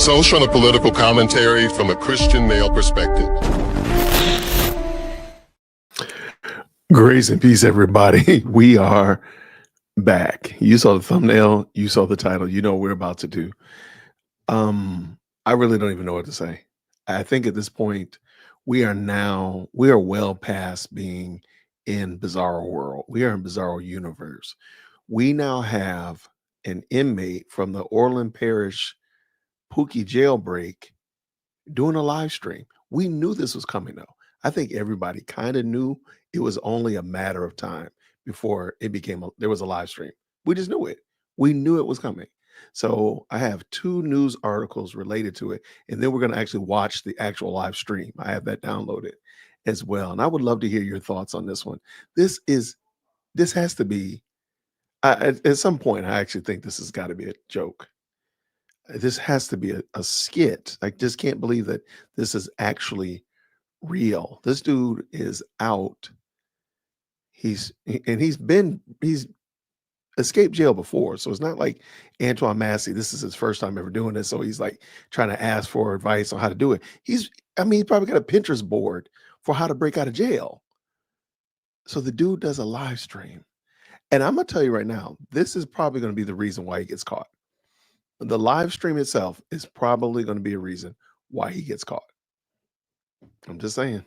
social and political commentary from a Christian male perspective. Grace and peace, everybody. We are back. You saw the thumbnail, you saw the title, you know what we're about to do. I really don't even know what to say. I think at this point, we are well past being in Bizarro world. We are in Bizarro universe. We now have an inmate from the Orland Parish Pookie jailbreak doing a live stream. We knew this was coming though. I think everybody kind of knew it was only a matter of time before it became there was a live stream. We just knew it. We knew it was coming. So I have 2 news articles related to it, and then we're going to actually watch the actual live stream. I have that downloaded as well, and I would love to hear your thoughts on this one. This has to be at some point. I actually think this has got to be a joke. This has to be a skit. I just can't believe that this is actually real. This dude is out. He's escaped jail before, so it's not like Antoine Massey, this is his first time ever doing this, so he's like trying to ask for advice on how to do it. He probably got a Pinterest board for how to break out of jail. So the dude does a live stream, and I'm gonna tell you right now, this is probably going to be the reason why he gets caught. The live stream itself is probably going to be a reason why he gets caught. I'm just saying.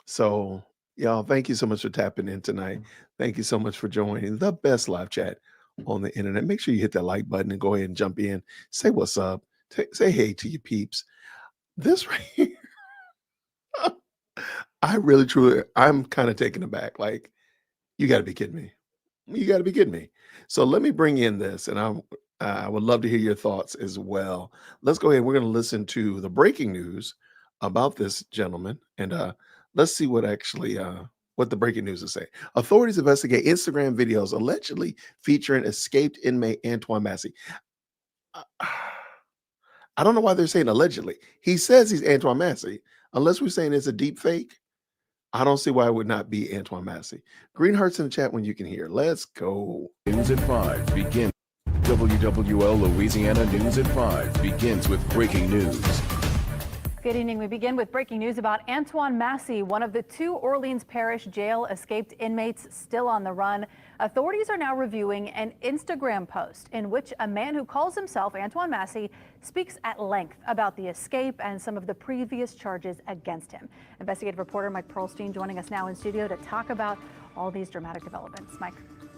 So y'all, thank you so much for tapping in tonight. Thank you so much for joining the best live chat on the internet. Make sure you hit that like button and go ahead and jump in. Say what's up. Say hey to your peeps. This right here, I'm kind of taken aback. Like, you got to be kidding me. You got to be kidding me. So let me bring in this, and I would love to hear your thoughts as well. Let's go ahead. We're going to listen to the breaking news about this gentleman, and let's see what actually what the breaking news is saying. Authorities investigate Instagram videos allegedly featuring escaped inmate Antoine Massey. I don't know why they're saying allegedly. He says he's Antoine Massey. Unless we're saying it's a deep fake, I don't see why it would not be Antoine Massey. Green hearts in the chat when you can hear. Let's go. News at 5 begins. WWL Louisiana News at 5 begins with breaking news. Good evening. We begin with breaking news about Antoine Massey, one of the 2 Orleans Parish jail escaped inmates still on the run. Authorities are now reviewing an Instagram post in which a man who calls himself Antoine Massey speaks at length about the escape and some of the previous charges against him. Investigative reporter Mike Pearlstein joining us now in studio to talk about all these dramatic developments. Mike.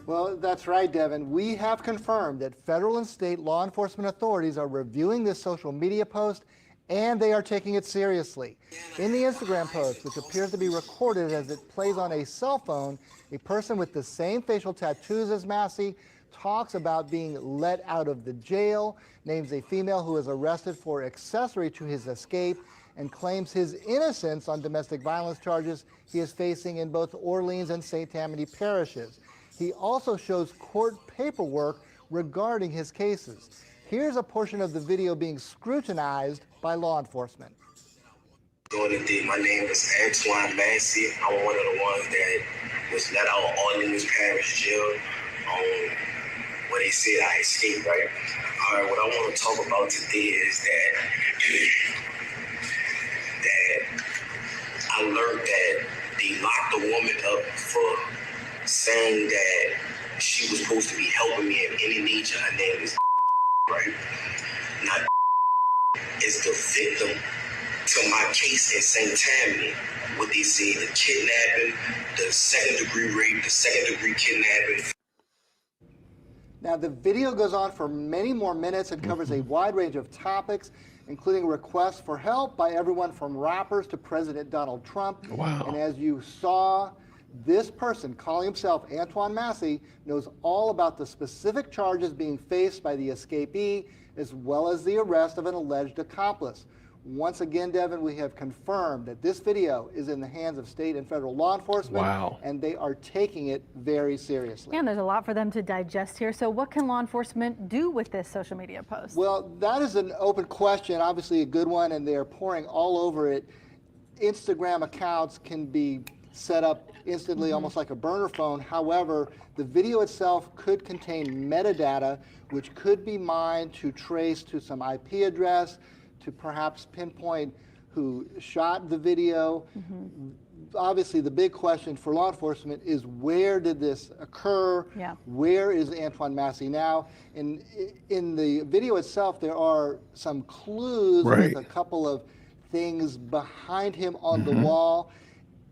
Well, that's right, Devin. We have confirmed that federal and state law enforcement authorities are reviewing this social media post, and they are taking it seriously. In the Instagram post, which appears to be recorded as it plays on a cell phone, a person with the same facial tattoos as Massey talks about being let out of the jail, names a female who was arrested for accessory to his escape, and claims his innocence on domestic violence charges he is facing in both Orleans and St. Tammany parishes. He also shows court paperwork regarding his cases. Here's a portion of the video being scrutinized by law enforcement. Going indeed, my name is Antoine Massey. I'm one of the ones that was let out of Orleans Parish jail where they said I escaped, right? All right, what I want to talk about today is that I learned that they locked a woman up for saying that she was supposed to be helping me in Indonesia. Her name is right? Now, is the victim to my case in St. Tammany. What they say, the kidnapping, the second-degree rape, the second-degree kidnapping. Now, the video goes on for many more minutes and covers a wide range of topics, including requests for help by everyone from rappers to President Donald Trump. Wow. And as you saw, this person calling himself Antoine Massey knows all about the specific charges being faced by the escapee, as well as the arrest of an alleged accomplice. Once again, Devin, we have confirmed that this video is in the hands of state and federal law enforcement. Wow. And they are taking it very seriously. And there's a lot for them to digest here. So what can law enforcement do with this social media post? Well, that is an open question, obviously a good one, and they're pouring all over it. Instagram accounts can be set up instantly, almost like a burner phone. However, the video itself could contain metadata, which could be mined to trace to some IP address, to perhaps pinpoint who shot the video. Obviously, the big question for law enforcement is, where did this occur? Yeah. Where is Antoine Massey now? And in the video itself, there are some clues Right. with a couple of things behind him on the wall.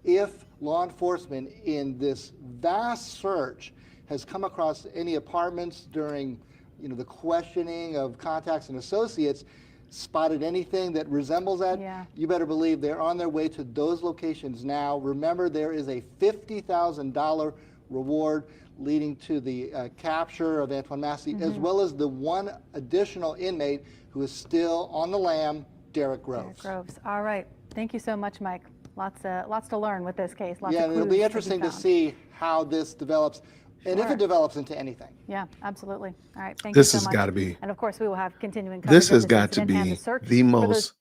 If law enforcement in this vast search has come across any apartments during the questioning of contacts and associates, spotted anything that resembles that, you better believe they're on their way to those locations now. Remember, there is a $50,000 reward leading to the capture of Antoine Massey, as well as the one additional inmate who is still on the lam, Derek Groves. All right. Thank you so much, Mike. Lots to learn with this case. Lots yeah, of and it'll be interesting to found. see how this develops. And if it develops into anything. Yeah, absolutely. All right, thank This you so has much. got to be. And of course, we will have continuing coverage This of has this got to incident and be search the for most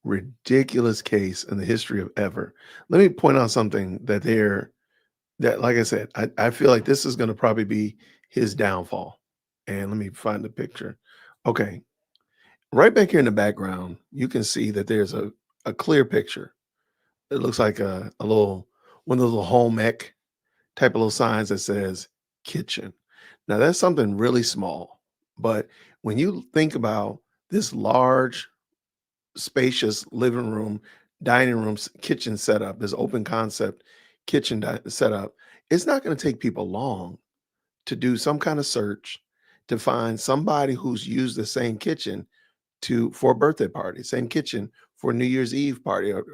ridiculous case in the history of ever. Let me point out something that like I said, I feel like this is going to probably be his downfall. And let me find the picture. Okay. Right back here in the background, you can see that there's a clear picture. It looks like one of those little home ec type of little signs that says kitchen. Now that's something really small, but when you think about this large, spacious living room, dining room, kitchen setup, this open concept kitchen setup, it's not going to take people long to do some kind of search to find somebody who's used the same kitchen for a birthday party, same kitchen for a New Year's Eve party or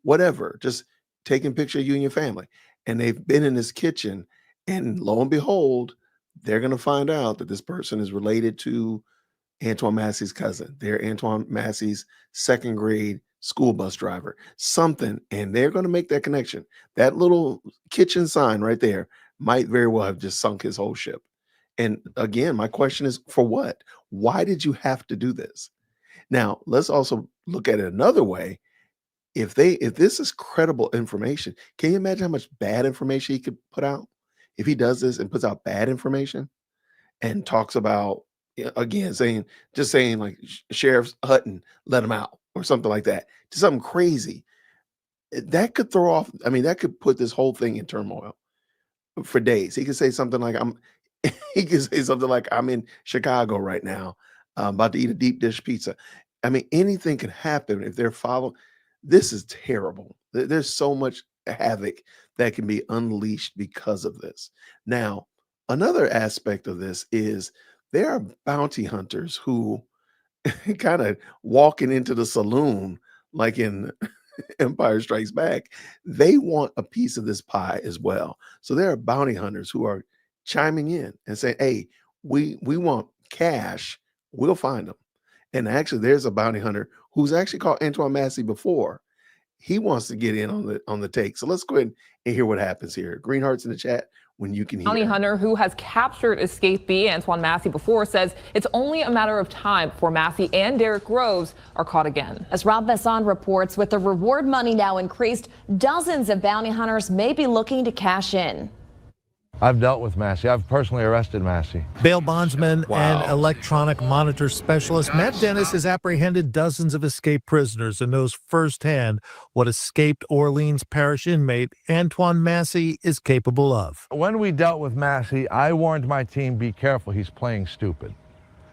whatever, just taking picture of you and your family. And they've been in this kitchen, and lo and behold, they're going to find out that this person is related to Antoine Massey's cousin. They're Antoine Massey's second grade school bus driver, something, and they're going to make that connection. That little kitchen sign right there might very well have just sunk his whole ship. And again, my question is, for what? Why did you have to do this? Now, let's also look at it another way. If this is credible information, can you imagine how much bad information he could put out if he does this and puts out bad information and talks about, again, saying like Sheriff Hutton let him out or something like that, just something crazy that could throw off. I mean, that could put this whole thing in turmoil for days. He could say something like I'm in Chicago right now, about to eat a deep dish pizza. I mean, anything can happen if they're following. This is terrible. There's so much havoc that can be unleashed because of this. Now, another aspect of this is there are bounty hunters who kind of walking into the saloon like in Empire Strikes Back. They want a piece of this pie as well. So there are bounty hunters who are chiming in and saying, hey, we want cash. We'll find them. And actually, there's a bounty hunter who's actually called Antoine Massey before. He wants to get in on the take. So let's go ahead and hear what happens here. Green hearts in the chat when you can hear. Bounty hunter who has captured escapee Antoine Massey before says it's only a matter of time before Massey and Derek Groves are caught again. As Rob Besson reports, with the reward money now increased, dozens of bounty hunters may be looking to cash in. I've dealt with Massey. I've personally arrested Massey. Bail bondsman and electronic monitor specialist Matt Dennis has apprehended dozens of escaped prisoners and knows firsthand what escaped Orleans Parish inmate Antoine Massey is capable of. When we dealt with Massey, I warned my team, be careful, he's playing stupid.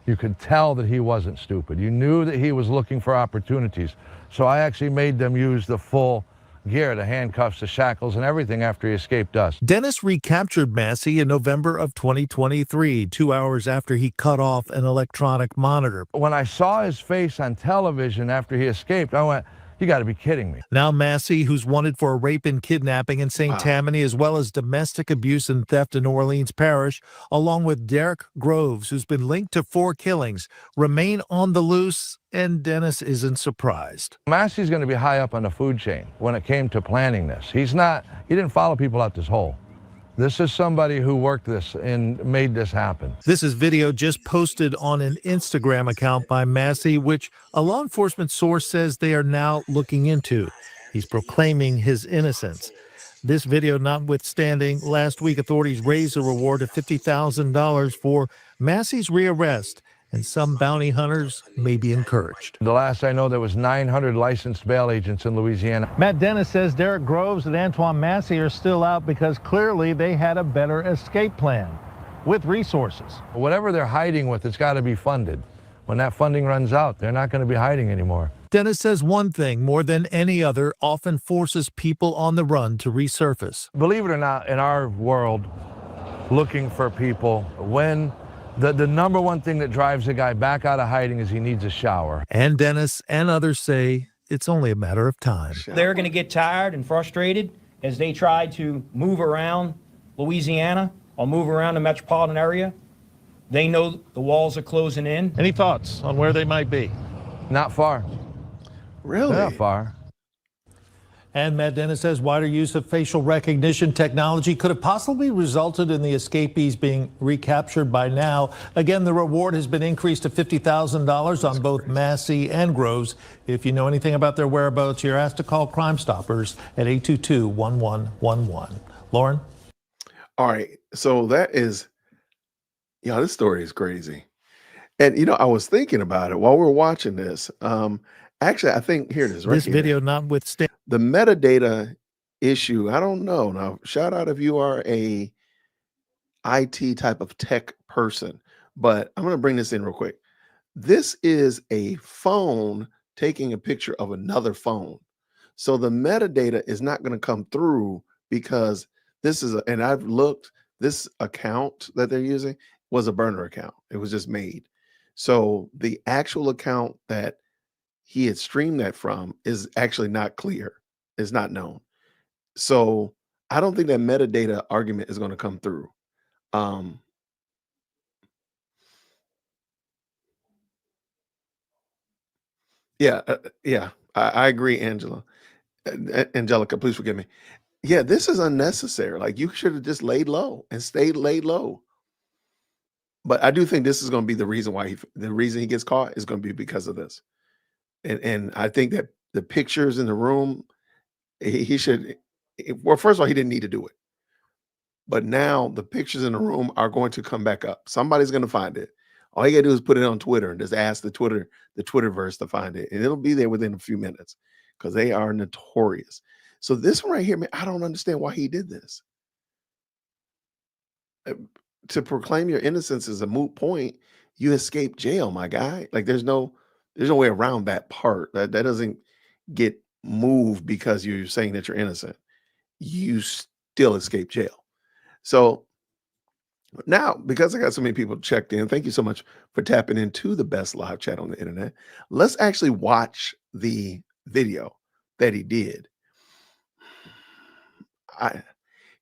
You could tell that he wasn't stupid. You knew that he was looking for opportunities. So I actually made them use the full gear, the handcuffs, the shackles, and everything after he escaped us. Dennis recaptured Massey in November of 2023, 2 hours after he cut off an electronic monitor. When I saw his face on television after he escaped, I went, you got to be kidding me. Now Massey, who's wanted for rape and kidnapping in St. Tammany, as well as domestic abuse and theft in Orleans Parish, along with Derek Groves, who's been linked to 4 killings, remain on the loose, and Dennis isn't surprised. Massey's going to be high up on the food chain when it came to planning this. He didn't follow people out this hole. This is somebody who worked this and made this happen. This is video just posted on an Instagram account by Massey, which a law enforcement source says they are now looking into. He's proclaiming his innocence. This video notwithstanding, last week authorities raised a reward of $50,000 for Massey's rearrest and some bounty hunters may be encouraged. The last I know, there was 900 licensed bail agents in Louisiana. Matt Dennis says Derek Groves and Antoine Massey are still out because clearly they had a better escape plan with resources. Whatever they're hiding with, it's got to be funded. When that funding runs out, they're not going to be hiding anymore. Dennis says one thing more than any other often forces people on the run to resurface. Believe it or not, in our world, looking for people, when the number one thing that drives a guy back out of hiding is he needs a shower. And Dennis and others say it's only a matter of time. They're going to get tired and frustrated as they try to move around Louisiana or move around the metropolitan area. They know the walls are closing in. Any thoughts on where they might be? Not far. Really? Not far. And Matt Dennis says wider use of facial recognition technology could have possibly resulted in the escapees being recaptured by now. Again, the reward has been increased to $50,000 on both Massey and Groves. If you know anything about their whereabouts, you're asked to call Crime Stoppers at 822-1111. Lauren? All right. So that is, yeah, this story is crazy. And, you know, I was thinking about it while we were watching this. Actually, I think here it is right This here. video notwithstanding. The metadata issue, I don't know. Now, shout out if you are a IT type of tech person, but I'm going to bring this in real quick. This is a phone taking a picture of another phone. So the metadata is not going to come through because this is, and I've looked, this account that they're using was a burner account. It was just made. So the actual account that he had streamed that from is actually not clear. It's not known. So I don't think that metadata argument is going to come through. Yeah, I agree, Angela. Angelica, please forgive me. Yeah, this is unnecessary. Like, you should have just laid low and stayed laid low. But I do think this is going to be the reason why the reason he gets caught is going to be because of this. And I think that the pictures in the room, he should, well, first of all, he didn't need to do it. But now the pictures in the room are going to come back up. Somebody's going to find it. All you got to do is put it on Twitter and just ask the Twitterverse to find it. And it'll be there within a few minutes because they are notorious. So this one right here, man, I don't understand why he did this. To proclaim your innocence is a moot point. You escape jail, my guy. Like, there's no way around that part. That doesn't get moved because you're saying that you're innocent. You still escape jail. So now, because I got so many people checked in, thank you so much for tapping into the best live chat on the internet. Let's actually watch the video that he did.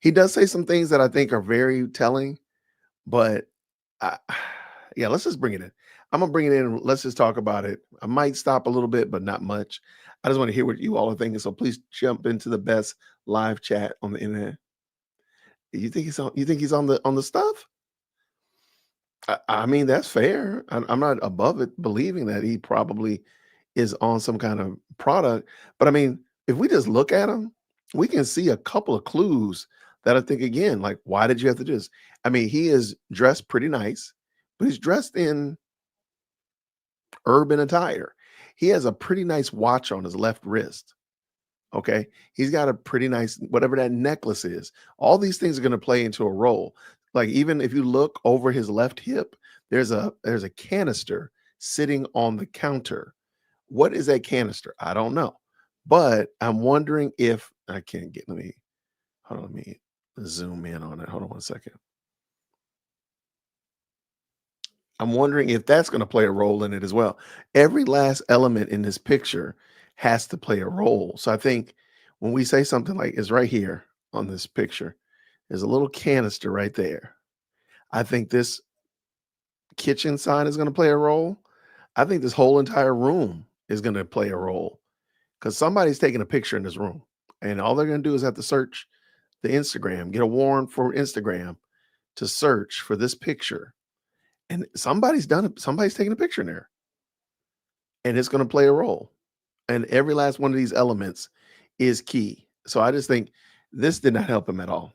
He does say some things that I think are very telling, but yeah, let's just bring it in. I'm gonna bring it in. Let's just talk about it. I might stop a little bit, but not much. I just want to hear what you all are thinking. So please jump into the best live chat on the internet. You think he's on? You think he's on the stuff? I mean, that's fair. I'm not above it, believing that he probably is on some kind of product. But I mean, if we just look at him, we can see a couple of clues that I think, again, like, why did you have to do this? I mean, he is dressed pretty nice, but he's dressed in urban attire. He has a pretty nice watch on his left wrist. Okay. He's got a pretty nice, whatever that necklace is. All these things are going to play into a role. Like, even if you look over his left hip, there's a canister sitting on the counter. What is that canister? I don't know. But I'm wondering if I can't get, let me zoom in on it. Hold on one second. I'm wondering if that's going to play a role in it as well. Every last element in this picture has to play a role. So I think when we say something like it's right here on this picture, there's a little canister right there. I think this kitchen sign is going to play a role. I think this whole entire room is going to play a role because somebody's taking a picture in this room, and all they're going to do is have to search the Instagram, get a warrant for Instagram to search for this picture. And somebody's done it. Somebody's taking a picture in there, and it's going to play a role. And every last one of these elements is key. So I just think this did not help him at all.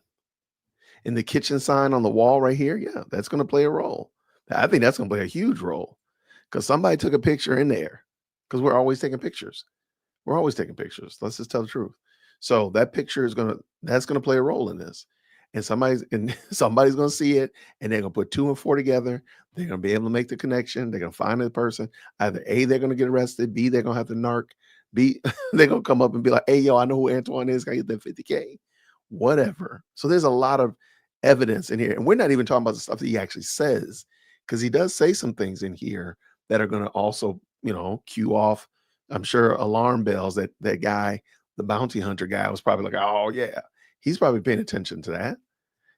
And the kitchen sign on the wall right here, yeah, that's going to play a role. I think that's going to play a huge role. because somebody took a picture in there, because we're always taking pictures. We're always taking pictures. Let's just tell the truth. So that picture is that's gonna play a role in this. And somebody's gonna see it, and they're gonna put 2 and 4 together. They're gonna be able to make the connection. They're gonna find the person. Either A, they're gonna get arrested, B, they're gonna have to narc, B, they're gonna come up and be like, hey, yo, I know who Antoine is, can I get that 50K? Whatever. So there's a lot of evidence in here. And we're not even talking about the stuff that he actually says, because he does say some things in here that are gonna also, cue off, I'm sure, alarm bells. That guy, the bounty hunter guy, was probably like, oh yeah, he's probably paying attention to that.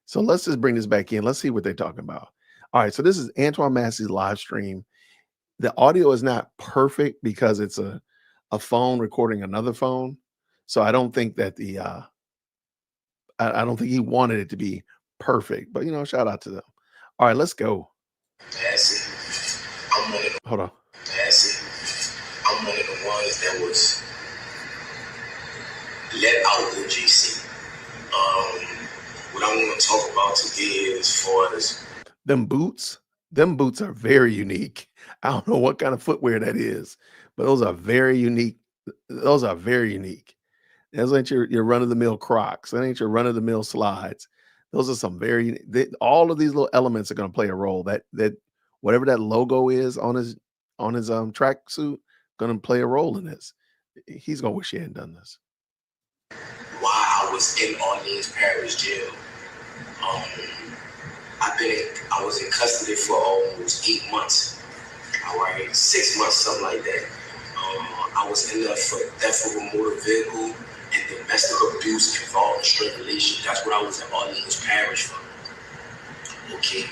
So let's just bring this back in. Let's see what they're talking about. All right, so this is Antoine Massey's live stream. The audio is not perfect because it's a phone recording another phone. So I don't think that I don't think he wanted it to be perfect, but shout out to them. All right, let's go. Massey, Hold on. Massey, I'm one of the ones that was let out in GC. What I want to talk about today is as far as them boots are very unique. I don't know what kind of footwear that is, but those are very unique. Those ain't your run-of-the-mill Crocs. That ain't your run-of-the-mill slides. Those are some all of these little elements are going to play a role. That whatever that logo is on his tracksuit, going to play a role in this. He's going to wish he hadn't done this. While I was in Orleans Parish jail, I was in custody for almost 8 months. All right, 6 months, something like that. I was in there for theft of a motor vehicle and domestic abuse involving strangulation. That's what I was in Orleans Parish for. Okay,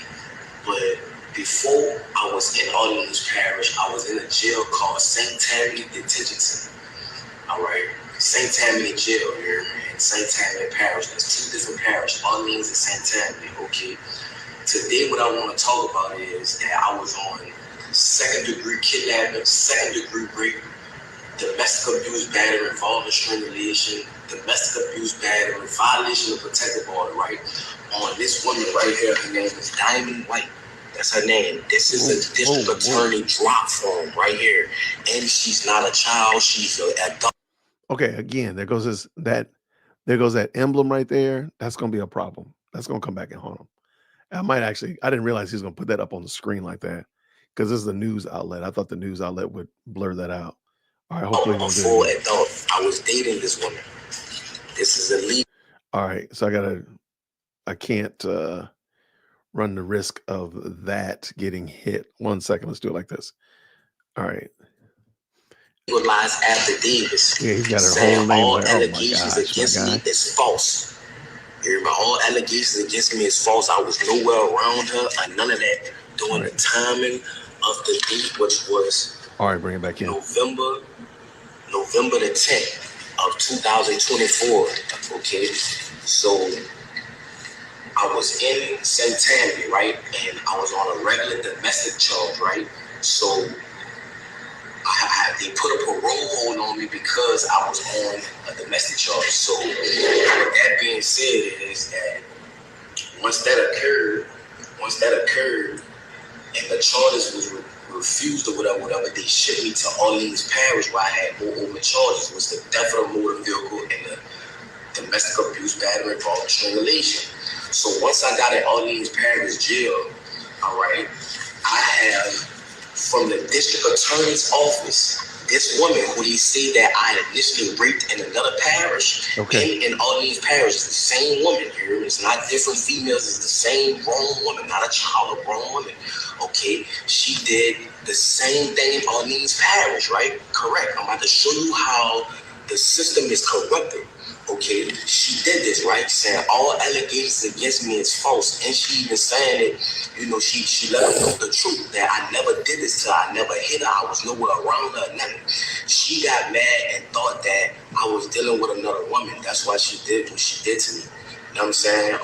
but before I was in Orleans Parish, I was in a jail called St. Tammany Detention Center. All right. St. Tammany Jail here in St. Tammany Parish. There's 2 different parishes, Orleans and St. Tammany. Okay. Today, what I want to talk about is that I was on 2nd-degree kidnapping, 2nd-degree rape, domestic abuse, battery involving strangulation, domestic abuse, battery, violation of protective order, right? On this woman right here, her name is Diamond White. That's her name. This is a district attorney drop form right here. And she's not a child. She's an adult. Okay, again, there goes that emblem right there. That's going to be a problem. That's going to come back and haunt him. I didn't realize he was going to put that up on the screen like that, because this is a news outlet. I thought the news outlet would blur that out. All right, hopefully I'm a full adult. I was dating this woman. This is illegal. All right, so I can't run the risk of that getting hit. 1 second, let's do it like this. All right. Legalized affidavits. Yeah, he's got her saying whole name. all Like, allegations against me is false. You remember, all allegations against me is false. I was nowhere around her or none of that during the timing of the date, which was all right, bring it back in. November the 10th of 2024. Okay, so I was in St. Tammany, right, and I was on a regular domestic charge, right. So they put a parole hold on me because I was on a domestic charge. So with that being said, is that once that occurred, and the charges was refused or whatever, they shipped me to Orleans Parish where I had more open charges. It was the theft of a motor vehicle and the domestic abuse, battery involving strangulation. So once I got in Orleans Parish jail, all right, I have from the district attorney's office, this woman who they say that I initially raped in another parish, and in Orleans Parish, it's the same woman here. It's not different females. It's the same grown woman, not a child, a grown woman. Okay, she did the same thing in Orleans Parish, right? Correct. I'm about to show you how the system is corrupted. Okay, she did this, right? Saying all allegations against me is false, and she even saying it. You know, she let them know the truth that I never did this to her. I never hit her. I was nowhere around her. Nothing. She got mad and thought that I was dealing with another woman. That's why she did what she did to me. You know what I'm saying?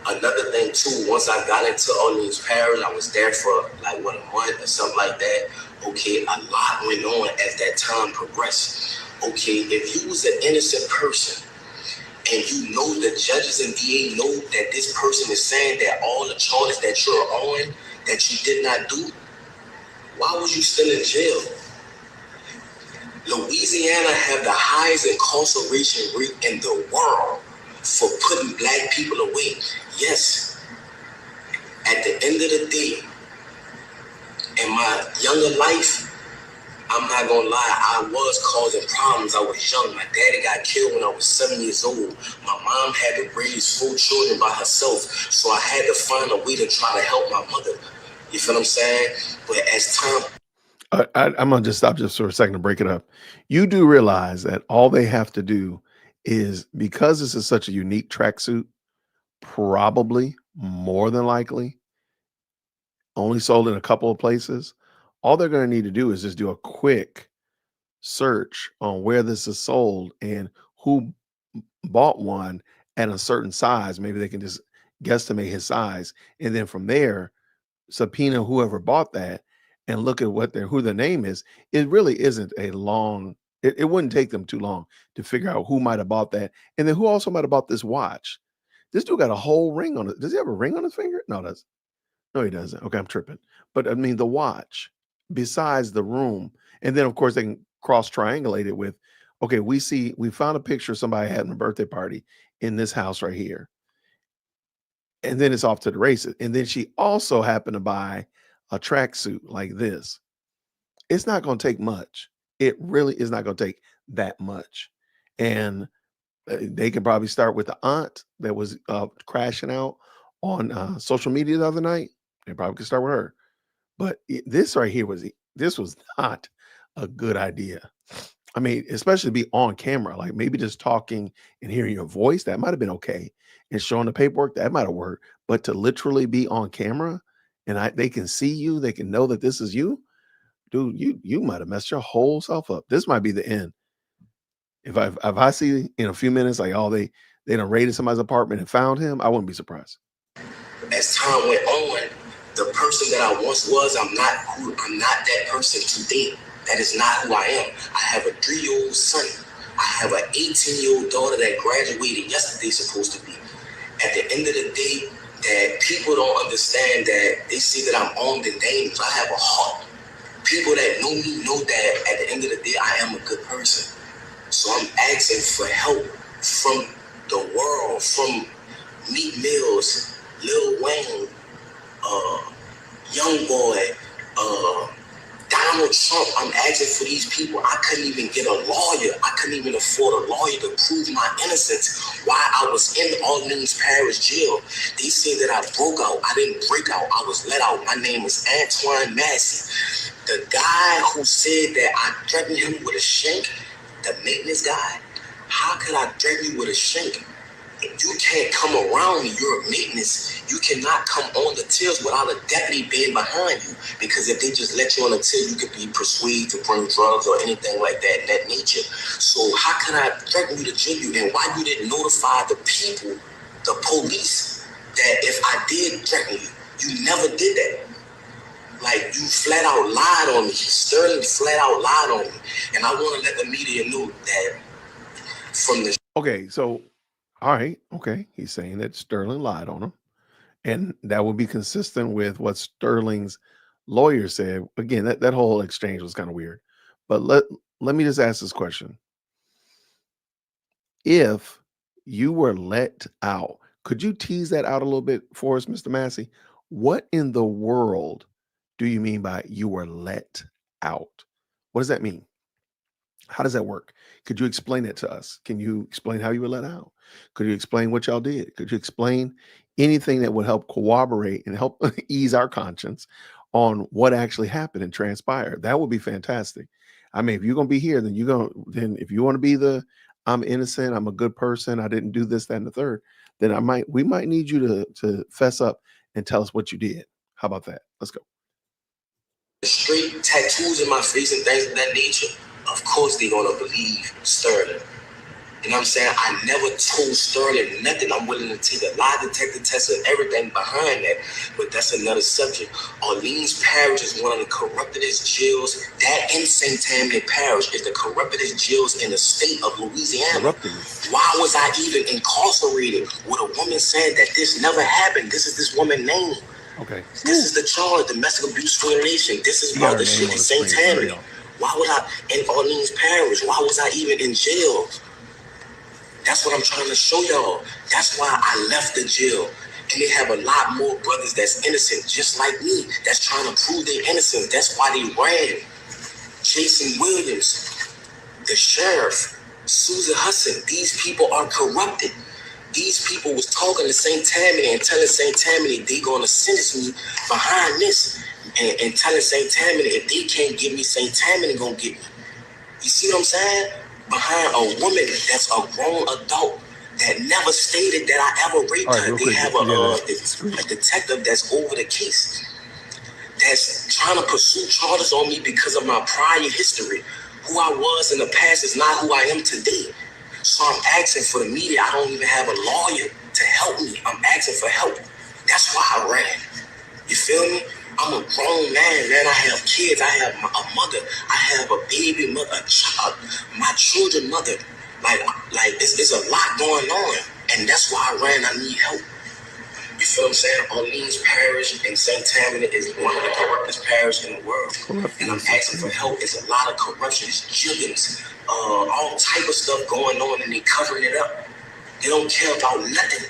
Another thing too. Once I got into Orleans Parish, I was there for like a month or something like that. Okay, a lot went on as that time progressed. Okay, if you was an innocent person and you know the judges and DA know that this person is saying that all the charges that you're on that you did not do, Why was you still in jail? Louisiana have the highest incarceration rate in the world for putting black people away. Yes, at the end of the day, in my younger life, I'm not gonna lie, I was causing problems. I was young. My daddy got killed when I was 7 years old. My mom had to raise 4 children by herself, so I had to find a way to try to help my mother. You feel what I'm saying? But as time... I'm gonna just stop just for a second to break it up. You do realize that all they have to do is, because this is such a unique tracksuit, probably more than likely only sold in a couple of places. All they're going to need to do is just do a quick search on where this is sold and who bought one at a certain size. Maybe they can just guesstimate his size, and then from there subpoena whoever bought that and look at what who the name is. It really isn't a long, it wouldn't take them too long to figure out who might have bought that, and then who also might have bought this watch. This dude got a whole ring on it. Does he have a ring on his finger? No, he doesn't. Okay, I'm tripping. But I mean, the watch, besides the room, and then of course they can cross triangulate it with, okay, we found a picture of somebody having a birthday party in this house right here. And then it's off to the races. And then she also happened to buy a tracksuit like this. It's not going to take much. It really is not going to take that much. And they can probably start with the aunt that was crashing out on social media the other night. They probably could start with her. But this right here was not a good idea. I mean, especially to be on camera, like maybe just talking and hearing your voice, that might have been okay. And showing the paperwork, that might have worked. But to literally be on camera and they can see you, they can know that this is you, dude, you might have messed your whole self up. This might be the end. If I see in a few minutes, like, oh, they done raided somebody's apartment and found him, I wouldn't be surprised. As time went on, the person that I once was, I'm not that person today. That is not who I am. I have a 3-year-old son. I have an 18-year-old daughter that graduated yesterday, supposed to be. At the end of the day, that people don't understand that they see that I'm armed and dangerous. I have a heart. People that know me know that at the end of the day, I am a good person. So I'm asking for help from the world, from Meek Mills, Lil Wayne, Young Boy, Donald Trump. I'm asking for these people. I couldn't even get a lawyer. I couldn't even afford a lawyer to prove my innocence while I was in Orleans Parish Jail. They said that I broke out. I didn't break out. I was let out. My name is Antoine Massey. The guy who said that I threatened him with a shank, the maintenance guy, how could I threaten you with a shank? You can't come around me. You're a maintenance. You cannot come on the tills without a deputy being behind you. Because if they just let you on the till, you could be persuaded to bring drugs or anything like that in that nature. So how can I threaten you to jail you? And why you didn't notify the people, the police, that if I did threaten you, you never did that. Like, you flat out lied on me. Sterling flat out lied on me. And I want to let the media know that from the... Okay, so... all right. Okay. He's saying that Sterling lied on him. And that would be consistent with what Sterling's lawyer said. Again, that whole exchange was kind of weird. But let me just ask this question. If you were let out, could you tease that out a little bit for us, Mr. Massey? What in the world do you mean by you were let out? What does that mean? How does that work? Could you explain it to us? Can you explain how you were let out? Could you explain what y'all did? Could you explain anything that would help corroborate and help ease our conscience on what actually happened and transpired? That would be fantastic. I mean, if you're going to be here, then if you want to be I'm innocent, I'm a good person, I didn't do this, that, and the third, then we might need you to fess up and tell us what you did. How about that? Let's go. Straight tattoos in my face and things of that nature, of course they're going to believe Sterling. You know what I'm saying? I never told Sterling nothing. I'm willing to take a lie detector test and everything behind that, but that's another subject. Orleans Parish is one of the corruptedest jails. That in St. Tammany Parish is the corruptedest jails in the state of Louisiana. Why was I even incarcerated with a woman saying that this never happened? This is this woman's name. Okay. This is the charge, domestic abuse violation. This is You got about her the name shit on in the St. screen. Hurry Tammany. up. Why would I, in Orleans Parish, why was I even in jail? That's what I'm trying to show y'all. That's why I left the jail. And they have a lot more brothers that's innocent, just like me, that's trying to prove their innocence. That's why they ran. Jason Williams, the sheriff, Susan Hudson, these people are corrupted. These people was talking to St. Tammany and telling St. Tammany they gonna sentence me behind this, and telling St. Tammany if they can't give me, St. Tammany gonna get me. You see what I'm saying? Behind a woman that's a grown adult that never stated that I ever raped All right, her. real They quick, have you got a detective that's over the case, that's trying to pursue charges on me because of my prior history. Who I was in the past is not who I am today. So I'm asking for the media. I don't even have a lawyer to help me. I'm asking for help. That's why I ran. You feel me? I'm a grown man, man. I have kids. I have a mother. I have a baby mother, a child, my children mother. Like it's a lot going on. And that's why I ran. I need help. You feel what I'm saying? Orleans Parish and St. Tammany is one of the corruptest parishes in the world. And I'm asking for help. It's a lot of corruption. It's jiggins, all type of stuff going on, and they covering it up. They don't care about nothing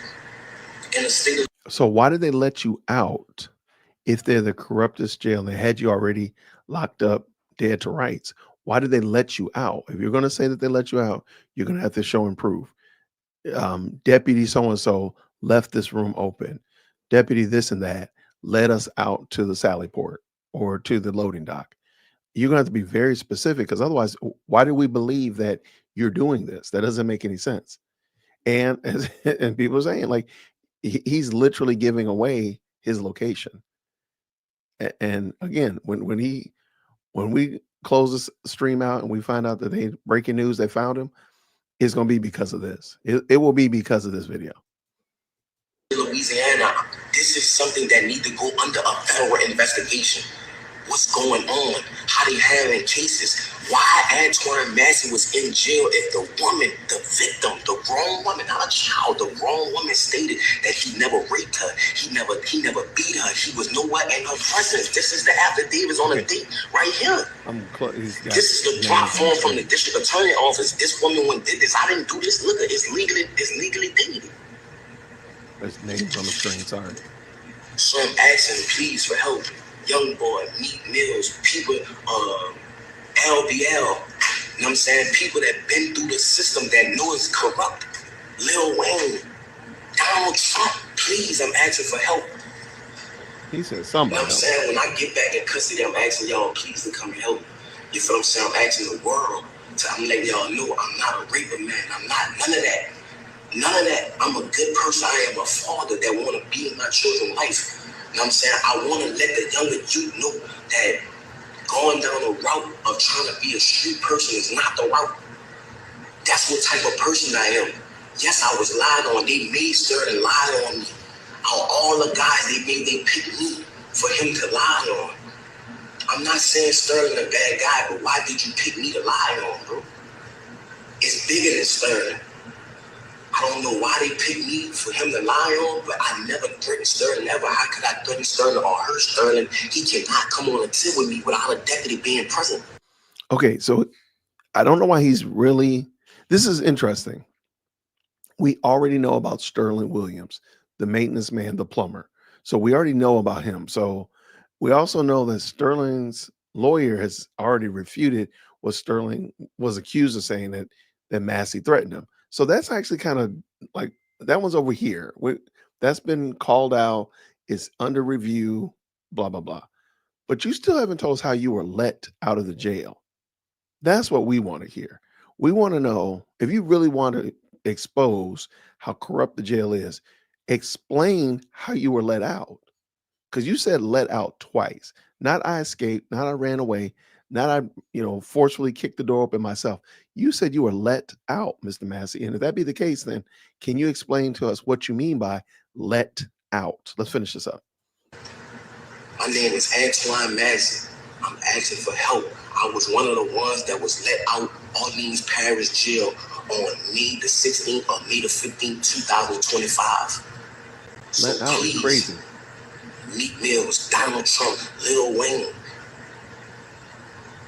in the state of... So why did they let you out if they're the corruptest jail? They had you already locked up, dead to rights. Why did they let you out? If you're going to say that they let you out, you're going to have to show and prove. Deputy so-and-so left this room open. Deputy this and that led us out to the Sally Port or to the loading dock. You're going to have to be very specific, because otherwise, why do we believe that you're doing this? That doesn't make any sense. And and people are saying, like, he's literally giving away his location. And again, when we close this stream out and we find out that they breaking news, they found him, it's going to be because of this. It will be because of this video. Louisiana, this is something that needs to go under a federal investigation. What's going on? How they handling cases? Why Antoine Massey was in jail if the woman, the victim, the grown woman, not a child, the grown woman stated that he never raped her, he never beat her, he was nowhere in her presence. This is the affidavits on the date right here. This is the drop form from the district attorney office. This woman when did this. I didn't do this. Look, it's legally dated. There's names on the screen, sorry. So I'm asking, please, for help. Young Boy, Meat Mills, people, LBL, you know what I'm saying? People that been through the system that know it's corrupt. Lil Wayne, Donald Trump, please, I'm asking for help. He said somebody. You know what I'm saying? When I get back in custody, I'm asking y'all, please, to come help me. You feel what I'm saying? I'm asking the world. I'm letting y'all know I'm not a raper, man. I'm not none of that. None of that. I'm a good person. I am a father that want to be in my children's life. You know what I'm saying? I want to let the younger youth know that going down the route of trying to be a street person is not the route. That's what type of person I am. Yes, I was lied on. They made certain lie on me. All the guys they picked me for him to lie on. I'm not saying Sterling a bad guy, but why did you pick me to lie on, bro? It's bigger than Sterling. I don't know why they picked me for him to lie on, but I never threatened Sterling ever. How could I threaten Sterling or hurt Sterling? He cannot come on a tip with me without a deputy being present. Okay, so I don't know why he's really... This is interesting. We already know about Sterling Williams, the maintenance man, the plumber. So we already know about him. So we also know that Sterling's lawyer has already refuted what Sterling was accused of saying, that Massey threatened him. So that's actually kind of like, that one's over here. That's been called out. It's under review, blah, blah, blah. But you still haven't told us how you were let out of the jail. That's what we want to hear. We want to know, if you really want to expose how corrupt the jail is, explain how you were let out. Because you said let out twice. Not I escaped, not I ran away, not I, forcefully kicked the door open myself. You said you were let out, Mr. Massey. And if that be the case, then can you explain to us what you mean by let out? Let's finish this up. My name is Antoine Massey. I'm asking for help. I was one of the ones that was let out Orleans Parish Jail on May the 16th or May the 15th, 2025. Let out is crazy. Meek Mills, Donald Trump, Lil Wayne.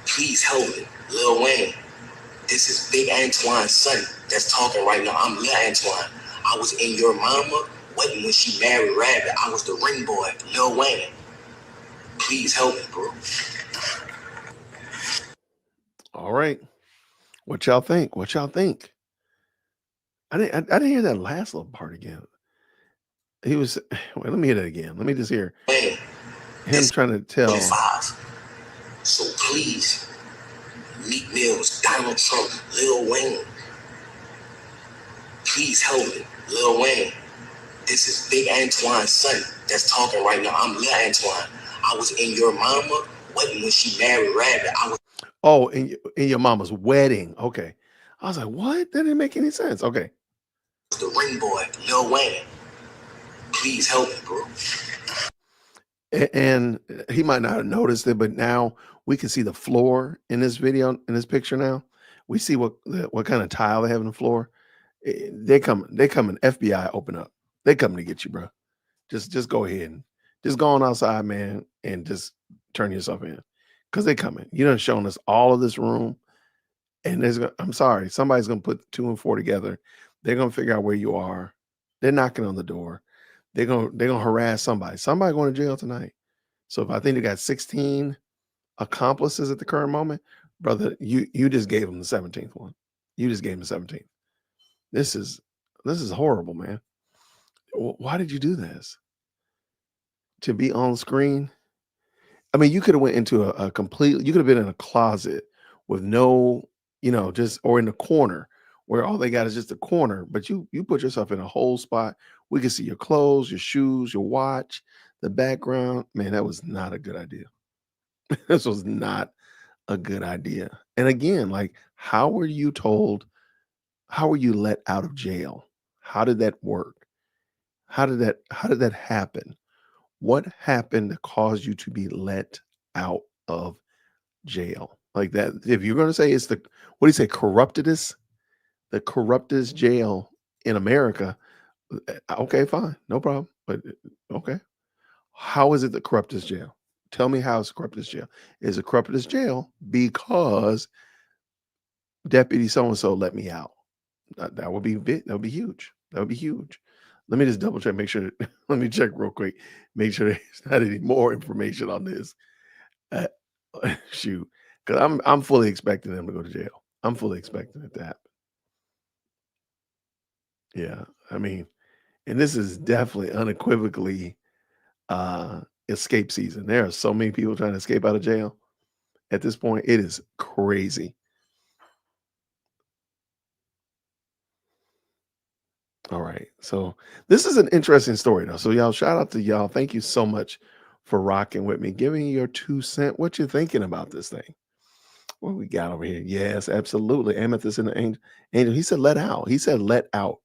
Please help me, Lil Wayne. This is Big Antoine's son that's talking right now. I'm Lil Antoine. I was in your mama wedding when she married Rabbit. I was the ring boy, Lil Wayne. Please help me, bro. All right. What y'all think? What y'all think? I didn't hear that last little part again. He was, wait, let me hear that again. Let me just hear Wayne, him trying to tell. 25. So please, Meek Mills, Donald Trump, Lil Wayne. Please help me, Lil Wayne. This is Big Antoine's son that's talking right now. I'm Lil Antoine. I was in your mama wedding when she married Rabbit. I was in your mama's wedding. Okay. I was like, what? That didn't make any sense. Okay. The ring boy, Lil Wayne. Please help me, bro. And he might not have noticed it, but now we can see the floor in this video, in this picture now. We see what kind of tile they have in the floor. They coming, FBI, open up. They coming to get you, bro. Just go ahead and just go on outside, man, and just turn yourself in. Because they coming. You done shown us all of this room. And I'm sorry, somebody's gonna put 2 and 4 together. They're gonna figure out where you are. They're knocking on the door. They're gonna harass somebody. Somebody going to jail tonight. So if I think they got 16 accomplices at the current moment, brother, you just gave them the 17th one. You just gave them the 17th. This is horrible, man. Why did you do this? To be on screen? I mean, you could have went into a complete, you could have been in a closet with no, just, or in a corner where all they got is just a corner, but you put yourself in a whole spot. We can see your clothes, your shoes, your watch, the background. Man, that was not a good idea. This was not a good idea. And again, like, how were you told? How were you let out of jail? How did that work? How did that happen? What happened to cause you to be let out of jail like that? If you're going to say it's what do you say, corruptedest, the corruptest jail in America, okay, fine, no problem. But okay, how is it the corruptest jail? Tell me how it's the corruptest jail. Is it corruptest jail because Deputy so-and-so let me out? That would be big. That would be huge. That would be huge. Let me just double check, make sure. Let me check real quick, make sure there's not any more information on this. Shoot, because I'm fully expecting them to go to jail. I'm fully expecting it to happen. Yeah, I mean, and this is definitely unequivocally escape season. There are so many people trying to escape out of jail at this point. It is crazy. All right. So this is an interesting story though. So y'all, shout out to y'all. Thank you so much for rocking with me, giving your 2 cents. What you thinking about this thing? What we got over here? Yes, absolutely. Amethyst and the angel. He said let out. He said let out.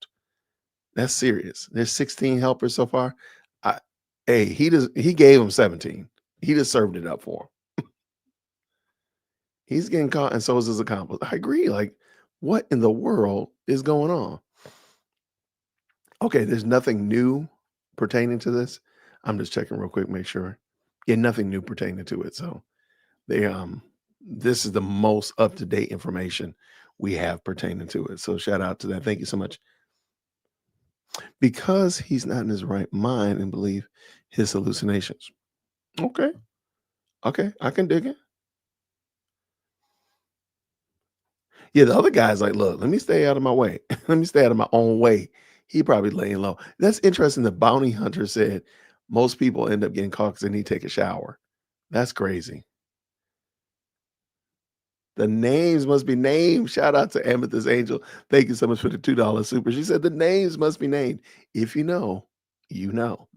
That's serious. There's 16 helpers so far. He gave him 17. He just served it up for him. He's getting caught, and so is his accomplice. I agree. Like, what in the world is going on? Okay, there's nothing new pertaining to this. I'm just checking real quick, make sure. Yeah, nothing new pertaining to it. So this is the most up-to-date information we have pertaining to it. So shout out to that. Thank you so much. Because he's not in his right mind and believe his hallucinations. Okay, I can dig it. Yeah, the other guy's like, look, let me stay out of my way. Let me stay out of my own way. He probably laying low. That's interesting. The bounty hunter said most people end up getting caught because they need to take a shower. That's crazy. The names must be named. Shout out to Amethyst Angel. Thank you so much for the $2 super. She said the names must be named. If you know, you know.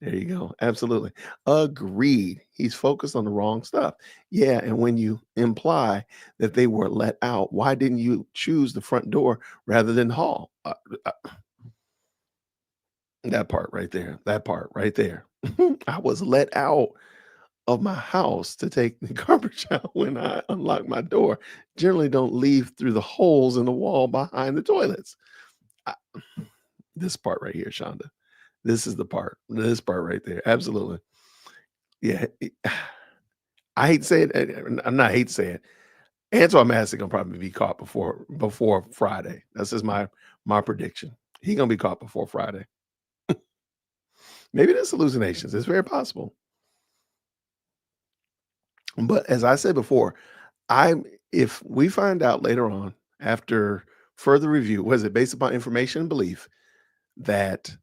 There you go. Absolutely. Agreed. He's focused on the wrong stuff. Yeah. And when you imply that they were let out, why didn't you choose the front door rather than hall? That part right there. That part right there. I was let out of my house to take the garbage out when I unlock my door. Generally don't leave through the holes in the wall behind the toilets. This part right here, Shonda. This is the part. This part right there. Absolutely. Yeah, I hate to say it. I'm not hate to say it. Antoine Massey gonna probably be caught before Friday. That's just my prediction. He gonna be caught before Friday. Maybe there's hallucinations. It's very possible. But as I said before, if we find out later on after further review, was it based upon information and belief that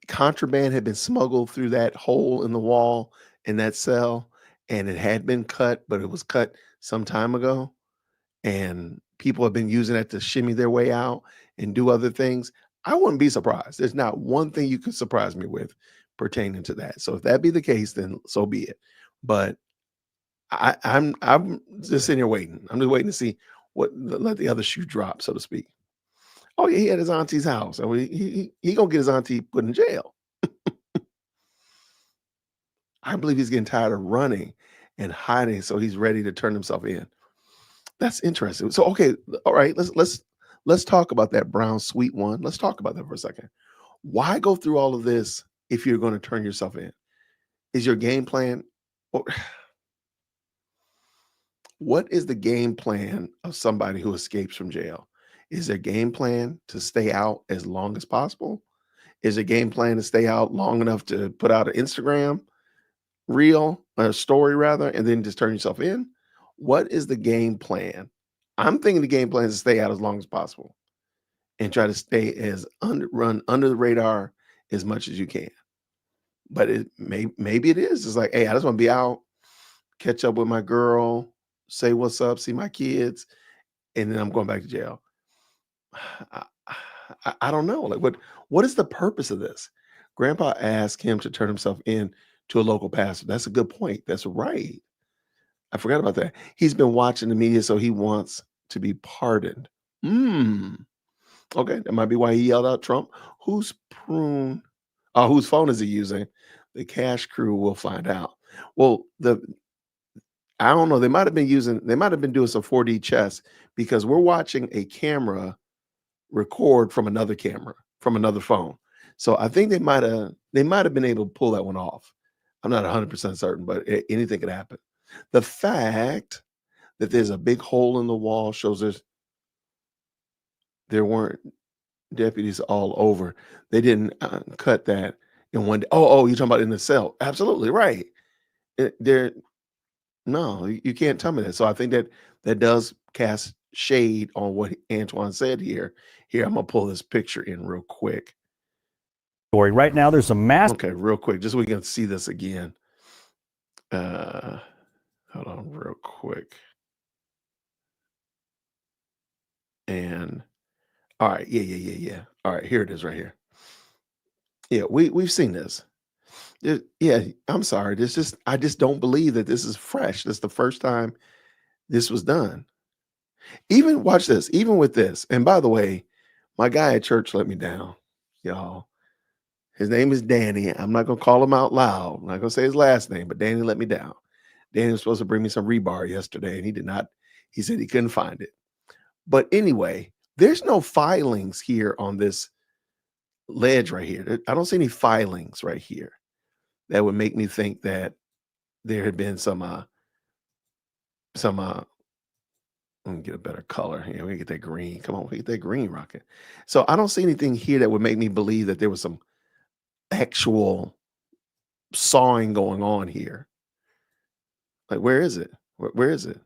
contraband had been smuggled through that hole in the wall in that cell and it had been cut, but it was cut some time ago, and people have been using it to shimmy their way out and do other things, I wouldn't be surprised. There's not one thing you could surprise me with pertaining to that. So if that be the case, then so be it. But I'm just sitting here waiting. I'm just waiting to see let the other shoe drop, so to speak. Oh yeah, he at his auntie's house, and he gonna get his auntie put in jail. I believe he's getting tired of running and hiding, so he's ready to turn himself in. That's interesting. So okay, all right, let's talk about that brown sweet one. Let's talk about that for a second. Why go through all of this if you're going to turn yourself in? Is your game plan? What is the game plan of somebody who escapes from jail? Is their game plan to stay out as long as possible? Is their game plan to stay out long enough to put out an Instagram reel, a story rather, and then just turn yourself in? What is the game plan? I'm thinking the game plan is to stay out as long as possible and try to stay run under the radar as much as you can. But maybe it is. It's like, hey, I just want to be out, catch up with my girl, say what's up, see my kids, and then I'm going back to jail. I don't know. Like, what is the purpose of this? Grandpa asked him to turn himself in to a local pastor. That's a good point. That's right. I forgot about that. He's been watching the media, so he wants to be pardoned. Okay, that might be why he yelled out Trump. Whose phone is he using? The cash crew will find out. Well, I don't know. They might have been doing some 4D chess, because we're watching a camera record from another camera, from another phone. So I think they might have been able to pull that one off. I'm not 100% certain, but anything could happen. The fact that there's a big hole in the wall shows there weren't deputies all over. They didn't cut that in one day. Oh, you're talking about in the cell? Absolutely right. No, you can't tell me that. So I think that does cast shade on what Antoine said here. Here, I'm gonna pull this picture in real quick. Right now, there's a mass. Okay, real quick, just so we can see this again. Hold on, real quick. And all right, yeah. All right, here it is right here. Yeah, we've seen this. Yeah, I'm sorry. I just don't believe that this is fresh. This is the first time this was done. Even watch this, even with this. And by the way, my guy at church let me down, y'all. His name is Danny. I'm not gonna call him out loud. I'm not gonna say his last name, but Danny let me down. Danny was supposed to bring me some rebar yesterday, and he did not. He said he couldn't find it. But anyway, there's no filings here on this ledge right here. I don't see any filings right here that would make me think that there had been some let me get a better color here. We get that green. Come on, we get that green rocket. So I don't see anything here that would make me believe that there was some actual sawing going on here. Like, where is it? Where is it?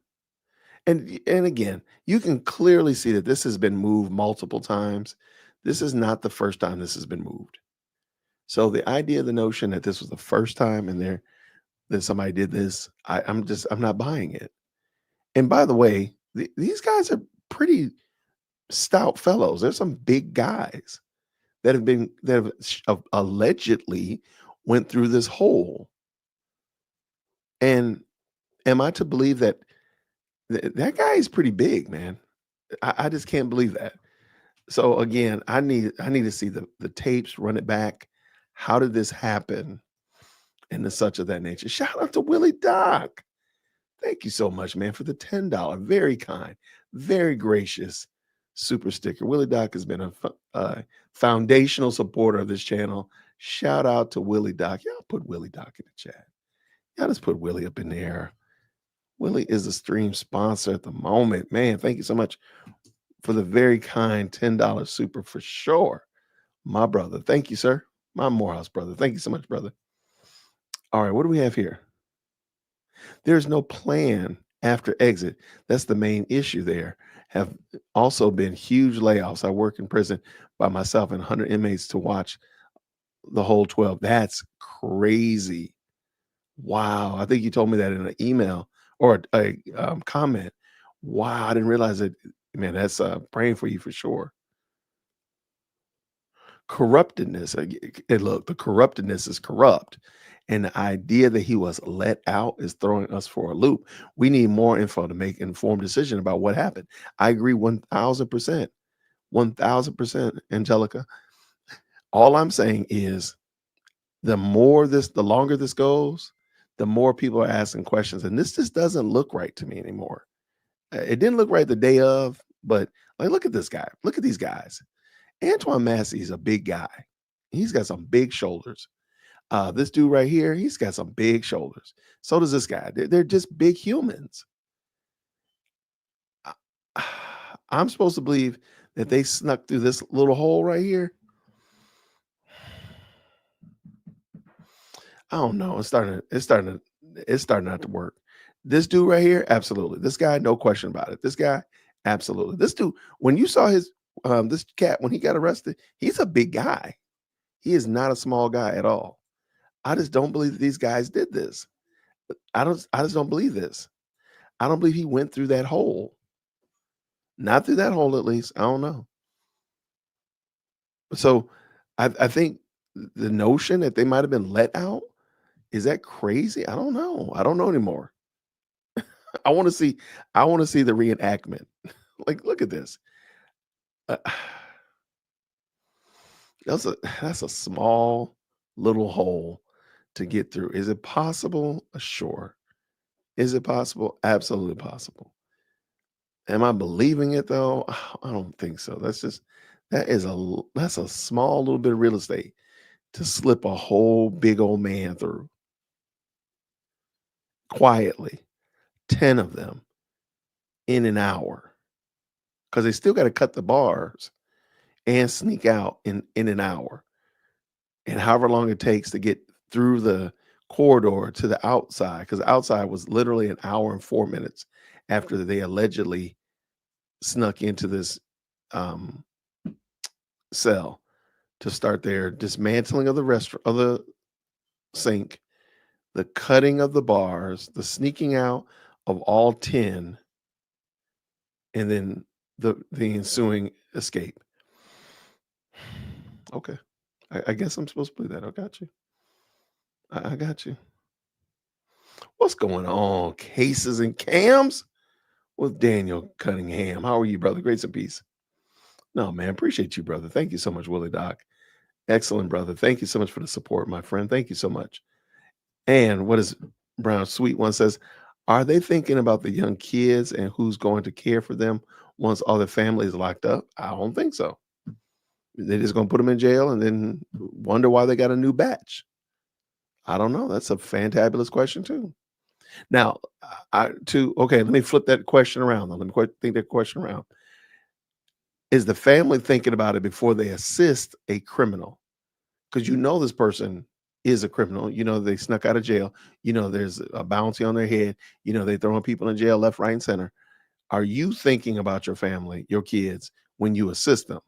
And again, you can clearly see that this has been moved multiple times. This is not the first time this has been moved. So the idea, the notion that this was the first time and that somebody did this, I'm not buying it. And by the way, these guys are pretty stout fellows. There's some big guys that have allegedly went through this hole. And am I to believe that that guy is pretty big, man? I just can't believe that. So again, I need to see the tapes, run it back. How did this happen? And the such of that nature. Shout out to Willie Doc. Thank you so much, man, for the $10. Very kind, very gracious super sticker. Willie Doc has been a foundational supporter of this channel. Shout out to Willie Doc. Y'all put Willie Doc in the chat. Y'all just put Willie up in there. Willie is a stream sponsor at the moment. Man, thank you so much for the very kind $10 super for sure. My brother. Thank you, sir. My Morehouse brother. Thank you so much, brother. All right, what do we have here? There's no plan after exit. That's the main issue there. Have also been huge layoffs. I work in prison by myself and 100 inmates to watch the whole 12. That's crazy. Wow. I think you told me that in an email or a comment. Wow. I didn't realize it. Man, that's praying for you for sure. Corruptedness. And look, the corruptedness is corrupt. And the idea that he was let out is throwing us for a loop. We need more info to make an informed decision about what happened. I agree 1000%. 1000%, Angelica. All I'm saying is the longer this goes, the more people are asking questions. And this just doesn't look right to me anymore. It didn't look right the day of, but like, look at this guy. Look at these guys. Antoine Massey is a big guy. He's got some big shoulders. This dude right here, he's got some big shoulders. So does this guy. They're just big humans. I'm supposed to believe that they snuck through this little hole right here. I don't know. It's starting not to work. This dude right here, absolutely. This guy, no question about it. This guy, absolutely. This dude, when you saw his this cat when he got arrested, he's a big guy. He is not a small guy at all. I just don't believe that these guys did this. I just don't believe this. I don't believe he went through that hole. Not through that hole, at least. I don't know. So I think the notion that they might have been let out, is that crazy? I don't know. I don't know anymore. I want to see the reenactment. Like, look at this. That's a small little hole to get through. Is it possible? Sure. Is it possible? Absolutely possible. Am I believing it though? I don't think so. That's a small little bit of real estate to slip a whole big old man through quietly. 10 of them in an hour, because they still got to cut the bars and sneak out in an hour, and however long it takes to get through the corridor to the outside, because the outside was literally an hour and 4 minutes after they allegedly snuck into this cell to start their dismantling of the restaurant, of the sink, the cutting of the bars, the sneaking out of all 10, and then the ensuing escape. Okay. I guess I'm supposed to believe that. I got you. I got you. What's going on? Cases and cams with Daniel Cunningham. How are you, brother? Grace and peace. No, man. Appreciate you, brother. Thank you so much, Willie Doc. Excellent, brother. Thank you so much for the support, my friend. Thank you so much. And what is Brown Sweet One says, are they thinking about the young kids and who's going to care for them once all their family is locked up? I don't think so. They're just going to put them in jail and then wonder why they got a new batch. I don't know. That's a fantabulous question too. Now, okay, let me flip that question around. Let me think that question around. Is the family thinking about it before they assist a criminal? Because this person is a criminal. They snuck out of jail. There's a bounty on their head. They throwing people in jail left, right, and center. Are you thinking about your family, your kids, when you assist them?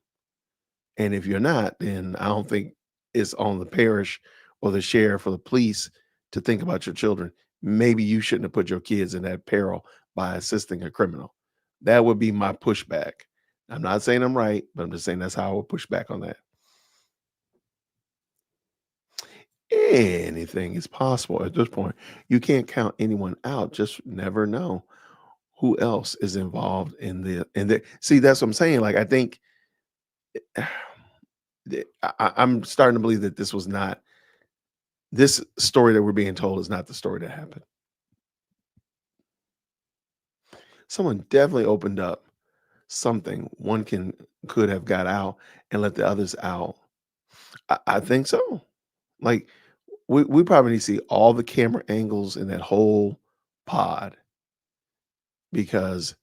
And if you're not, then I don't think it's on the parish or the sheriff or the police to think about your children. Maybe you shouldn't have put your kids in that peril by assisting a criminal. That would be my pushback. I'm not saying I'm right, but I'm just saying that's how I would push back on that. Anything is possible at this point. You can't count anyone out. Just never know who else is involved in the. See, that's what I'm saying. Like, I think I'm starting to believe that this story that we're being told is not the story that happened. Someone definitely opened up something. One could have got out and let the others out. I think so. Like, we probably need to see all the camera angles in that whole pod, because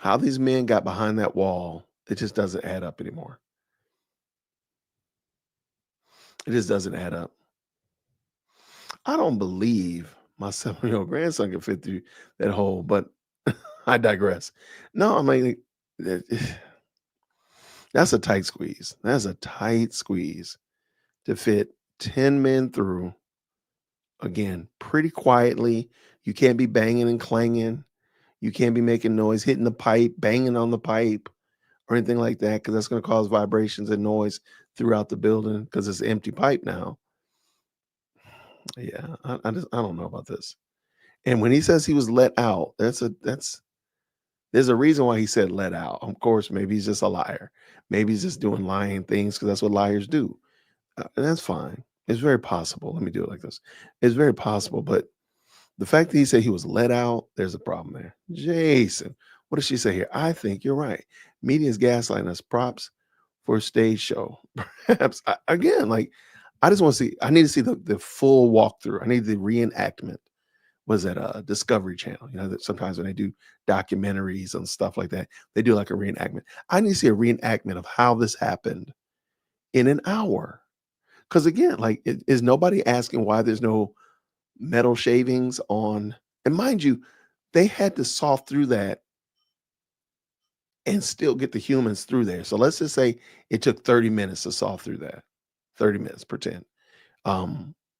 how these men got behind that wall, it just doesn't add up anymore. It just doesn't add up. I don't believe my 7-year-old grandson can fit through that hole, but I digress. No, I mean, that's a tight squeeze. That's a tight squeeze to fit 10 men through. Again, pretty quietly. You can't be banging and clanging. You can't be making noise, hitting the pipe, banging on the pipe, or anything like that, because that's going to cause vibrations and noise throughout the building because it's an empty pipe now. Yeah, I don't know about this. And when he says he was let out, there's a reason why he said let out. Of course, maybe he's just a liar. Maybe he's just doing lying things because that's what liars do. And that's fine. It's very possible. Let me do it like this. It's very possible, but the fact that he said he was let out, there's a problem there. Jason, what does she say here? I think you're right. Media is gaslighting us. Props for a stage show. Perhaps again, like I just want to see. I need to see the full walkthrough. I need the reenactment. Was that a Discovery Channel? You know, that sometimes when they do documentaries and stuff like that, they do like a reenactment. I need to see a reenactment of how this happened in an hour. Because again, like, is nobody asking why there's no metal shavings on? And mind you, they had to saw through that and still get the humans through there. So let's just say it took 30 minutes to saw through that. 30 minutes, pretend.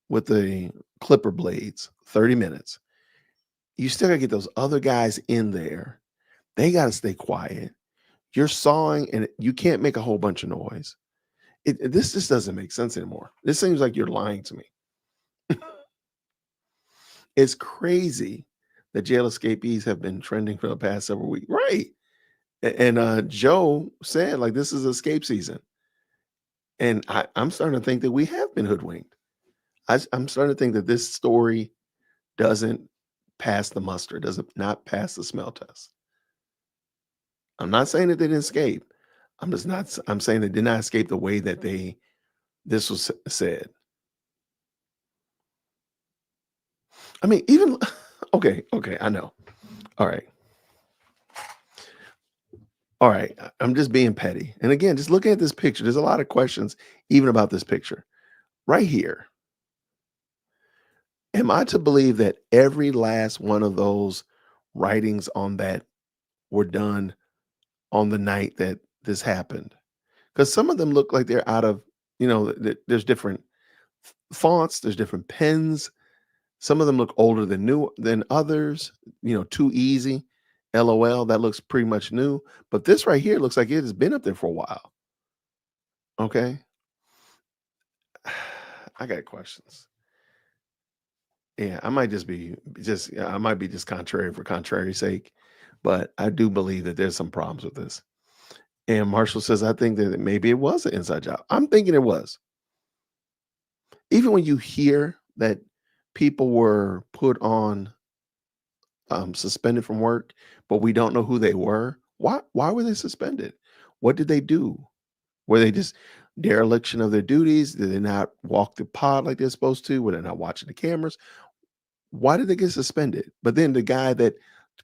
With the clipper blades, 30 minutes. You still got to get those other guys in there. They got to stay quiet. You're sawing and you can't make a whole bunch of noise. This just doesn't make sense anymore. This seems like you're lying to me. It's crazy that jail escapees have been trending for the past several weeks. Right. And Joe said, like, this is escape season. And I'm starting to think that we have been hoodwinked. I'm starting to think that this story doesn't pass the muster, doesn't not pass the smell test. I'm not saying that they didn't escape. I'm saying they did not escape the way that this was said. I mean, even okay, I know. All right. I'm just being petty. And again, just looking at this picture, there's a lot of questions even about this picture. Right here. Am I to believe that every last one of those writings on that were done on the night that this happened? Because some of them look like they're out of, there's different fonts, there's different pens. Some of them look older than others, too easy. LOL, that looks pretty much new. But this right here looks like it has been up there for a while. Okay. I got questions. Yeah, I might be just contrary for contrary's sake, but I do believe that there's some problems with this. And Marshall says, I think that maybe it was an inside job. I'm thinking it was. Even when you hear that people were put on suspended from work, but we don't know who they were. Why were they suspended? What did they do? Were they just dereliction of their duties? Did they not walk the pod like they're supposed to? Were they not watching the cameras? Why did they get suspended? But then the guy that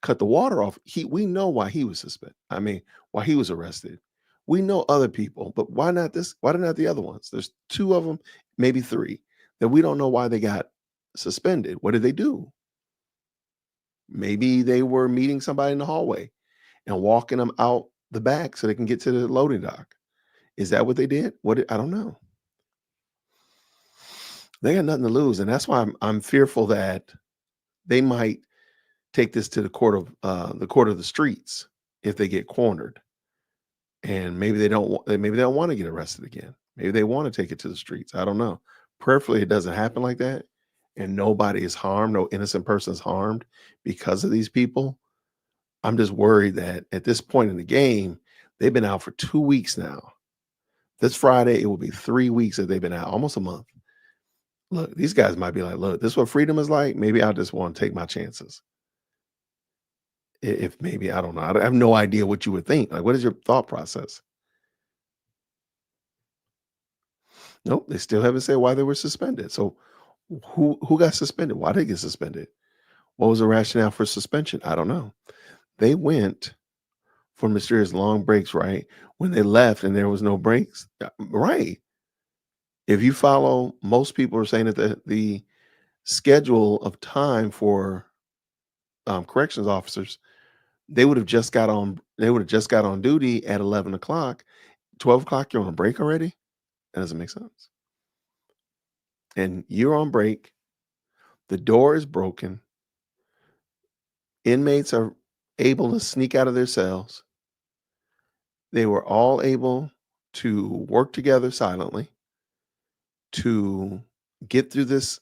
cut the water off, we know why he was suspended. I mean, why he was arrested. We know other people, but why not this? Why not the other ones? There's 2 of them, maybe 3, that we don't know why they got suspended. What did they do? Maybe they were meeting somebody in the hallway and walking them out the back so they can get to the loading dock. Is that what they did? I don't know. They got nothing to lose, and that's why I'm fearful that they might take this to the court of the streets if they get cornered, and maybe they don't want to get arrested again. Maybe they want to take it to the streets. I don't know. Prayerfully, it doesn't happen like that, and nobody is harmed. No innocent person is harmed because of these people. I'm just worried that at this point in the game, they've been out for 2 weeks now. This Friday, it will be 3 weeks that they've been out, almost a month. Look, these guys might be like, look, this is what freedom is like. Maybe I just want to take my chances. If maybe, I don't know. I have no idea what you would think. Like, what is your thought process? Nope, they still haven't said why they were suspended. So who got suspended? Why did they get suspended? What was the rationale for suspension? I don't know. They went for mysterious long breaks, right? When they left and there was no breaks, right? If you follow, most people are saying that the schedule of time for corrections officers, they would have just got on. They would have just got on duty at 11 o'clock. 12 o'clock, you're on a break already. That doesn't make sense. And you're on break. The door is broken. Inmates are able to sneak out of their cells. They were all able to work together silently to get through this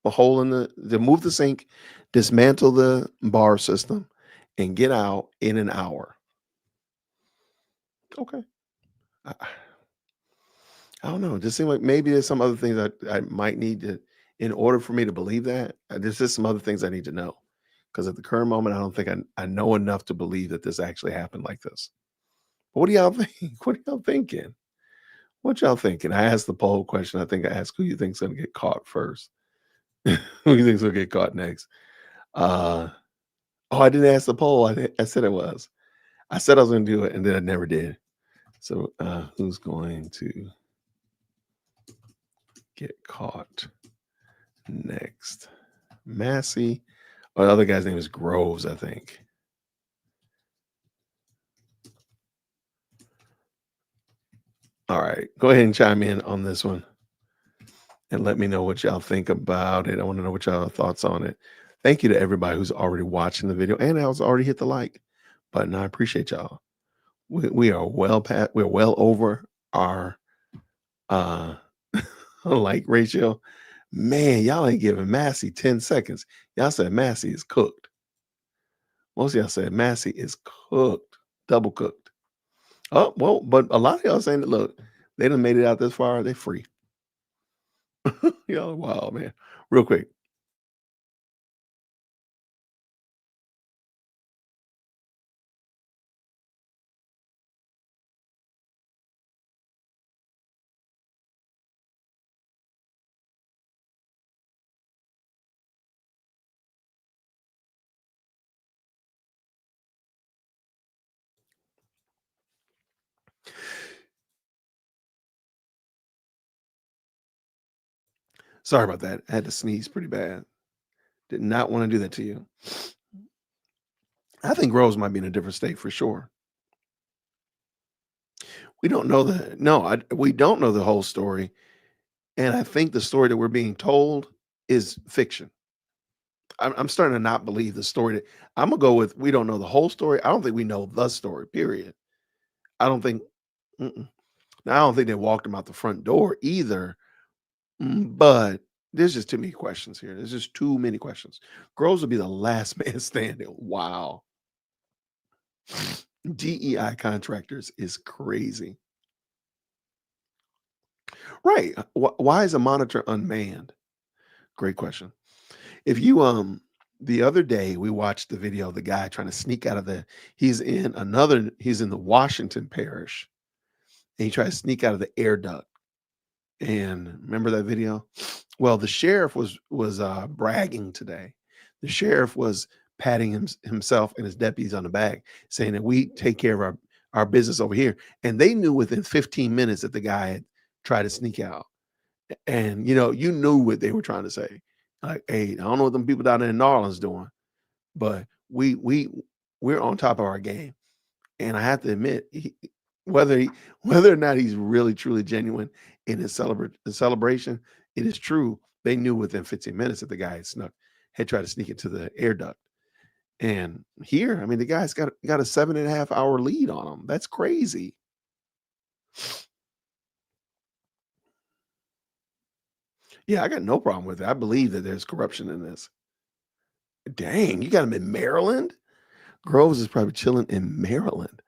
hole to move the sink, dismantle the bar system, and get out in an hour. Okay. I don't know. It just seems like maybe there's some other things that I might need to, in order for me to believe that, there's just some other things I need to know. Because at the current moment, I don't think I know enough to believe that this actually happened like this. But what do y'all think? What are y'all thinking? What y'all thinking? I asked the poll question. I think I asked who you think's going to get caught first. Who you think's going to get caught next? Oh, I didn't ask the poll. I said it was. I said I was going to do it, and then I never did. So who's going to get caught next? Massey. Oh, the other guy's name is Groves, I think. All right. Go ahead and chime in on this one and let me know what y'all think about it. I want to know what y'all thoughts on it. Thank you to everybody who's already watching the video and has already hit the like button. I appreciate y'all. We are we're well over our like ratio. Man, y'all ain't giving Massey 10 seconds. Y'all said Massey is cooked. Most of y'all said Massey is cooked, double cooked. Oh, well, but a lot of y'all saying that, look, they done made it out this far. They're free. Y'all are wild, man. Real quick. Sorry about that. I had to sneeze pretty bad. Did not want to do that to you. I think Rose might be in a different state for sure. We don't know we don't know the whole story. And I think the story that we're being told is fiction. I'm starting to not believe the story that I'm gonna go with. We don't know the whole story. I don't think we know the story, period. I don't think, now, I don't think they walked him out the front door either. But there's just too many questions here. There's just too many questions. Groves will be the last man standing. Wow. DEI contractors is crazy. Right. Why is a monitor unmanned? Great question. If you the other day we watched the video of the guy trying to sneak out of he's in the Washington parish, and he tried to sneak out of the air duct. And remember that video? Well, the sheriff was bragging today. The sheriff was patting himself and his deputies on the back, saying that we take care of our business over here. And they knew within 15 minutes that the guy had tried to sneak out. And you knew what they were trying to say. Like, hey, I don't know what them people down there in New Orleans doing, but we're on top of our game. And I have to admit, whether or not he's really truly genuine in his celebration, it is true. They knew within 15 minutes that the guy had tried to sneak into the air duct. And here, I mean, the guy's got a 7.5 hour lead on him. That's crazy. Yeah, I got no problem with it. I believe that there's corruption in this. Dang, you got him in Maryland? Groves is probably chilling in Maryland.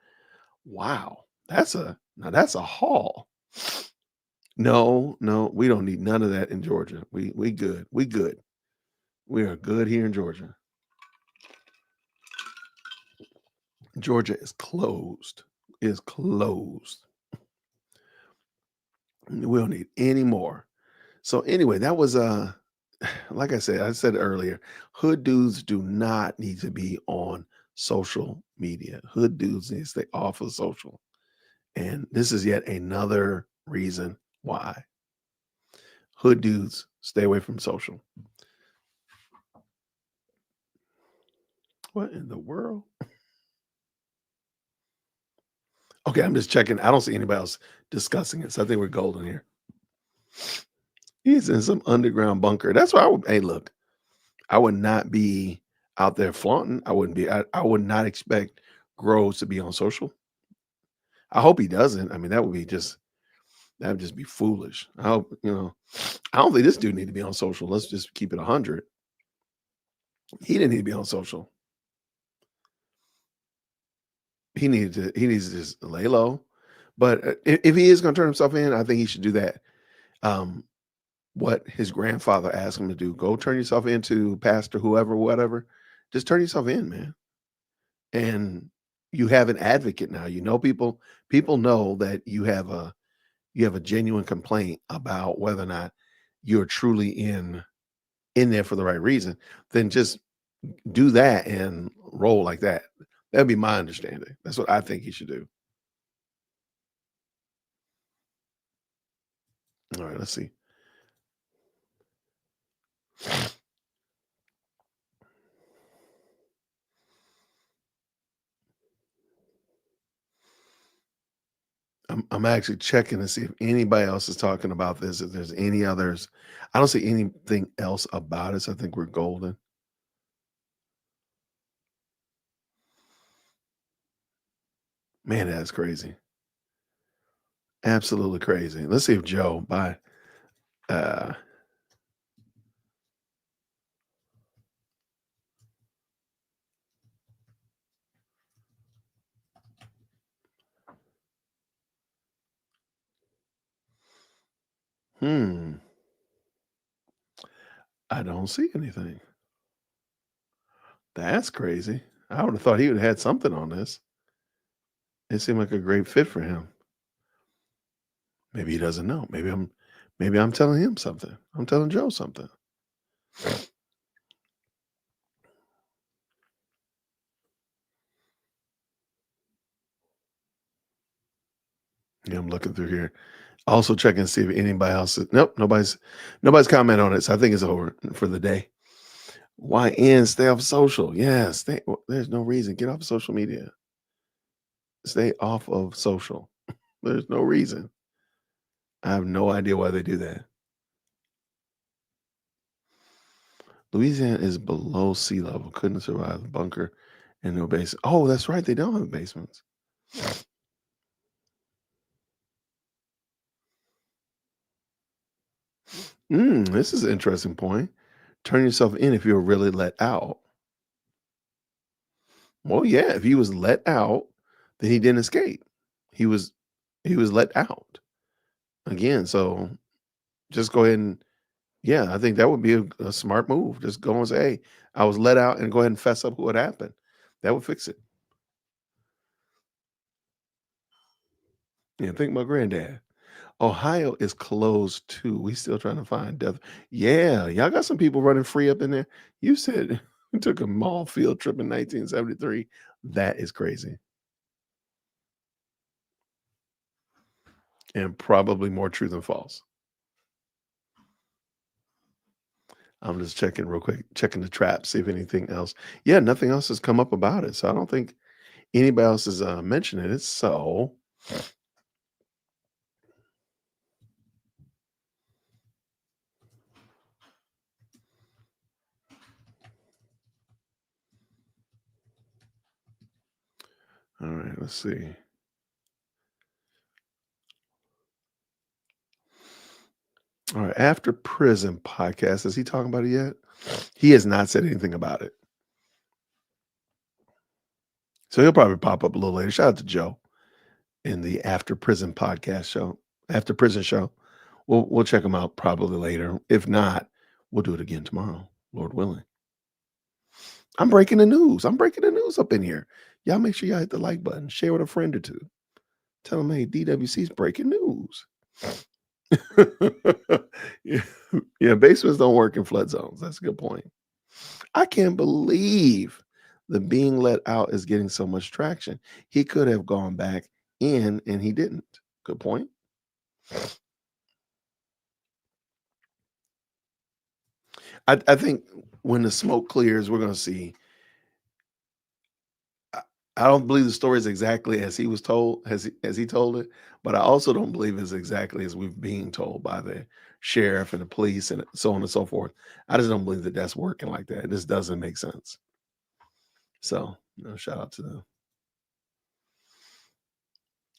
Wow. That's a haul. No, we don't need none of that in Georgia. We good. We good. We are good here in Georgia. Georgia is closed. Is closed. We don't need any more. So anyway, that was like I said earlier, hood dudes do not need to be on social media. Hood dudes need to stay off of social. And this is yet another reason why. Hood dudes, stay away from social. What in the world? Okay, I'm just checking. I don't see anybody else discussing it. So I think we're golden here. He's in some underground bunker. That's why hey, look, I would not be out there flaunting. I would not expect Groves to be on social. I hope he doesn't. I mean, that would just be foolish. I hope, I don't think this dude need to be on social. Let's just keep it 100. He didn't need to be on social. He needs to just lay low. But if he is going to turn himself in, I think he should do that. What his grandfather asked him to do, go turn yourself into pastor, whoever, whatever. Just turn yourself in, man. And you have an advocate now. People know that you have a genuine complaint about whether or not you're truly in there for the right reason. Then just do that and roll like that. That'd be my understanding. That's what I think he should do. All right, let's see. I'm actually checking to see if anybody else is talking about this. If there's any others, I don't see anything else about it. So I think we're golden. Man, that's crazy. Absolutely crazy. Let's see if Joe by I don't see anything. That's crazy. I would have thought he would have had something on this. It seemed like a great fit for him. Maybe he doesn't know. Maybe I'm telling him something. I'm telling Joe something. Yeah, I'm looking through here. Also checking to see if anybody else nope, nobody's comment on it. So I think it's over for the day. YN, stay off social. Yeah, there's no reason. Get off of social media. Stay off of social. There's no reason. I have no idea why they do that. Louisiana is below sea level. Couldn't survive the bunker and no basement. Oh, that's right. They don't have basements. This is an interesting point. Turn yourself in if you're really let out. Well, yeah, if he was let out, then he didn't escape. He was let out. Again, so just go ahead and I think that would be a smart move. Just go and say, hey, I was let out, and go ahead and fess up what happened. That would fix it. Yeah, think about granddad. Ohio is closed too. We still trying to find death. Yeah, y'all got some people running free up in there. You said we took a mall field trip in 1973. That is crazy. And probably more true than false. I'm just checking real quick, checking the trap, see if anything else. Yeah, nothing else has come up about it. So I don't think anybody else is mentioning it. So all right, let's see. All right, After Prison podcast. Is he talking about it yet? He has not said anything about it. So he'll probably pop up a little later. Shout out to Joe in the After Prison podcast show, After Prison show. We'll check him out probably later. If not, we'll do it again tomorrow, Lord willing. I'm breaking the news. I'm breaking the news up in here. Y'all make sure y'all hit the like button. Share with a friend or two. Tell them, hey, DWC's breaking news. Yeah, yeah, basements don't work in flood zones. That's a good point. I can't believe the being let out is getting so much traction. He could have gone back in and he didn't. Good point. I think when the smoke clears, we're going to see. I don't believe the story is exactly as he was told, as he told it, but I also don't believe it's exactly as we've being told by the sheriff and the police and so on and so forth. I just don't believe that that's working like that. It just doesn't make sense. So, shout out to them.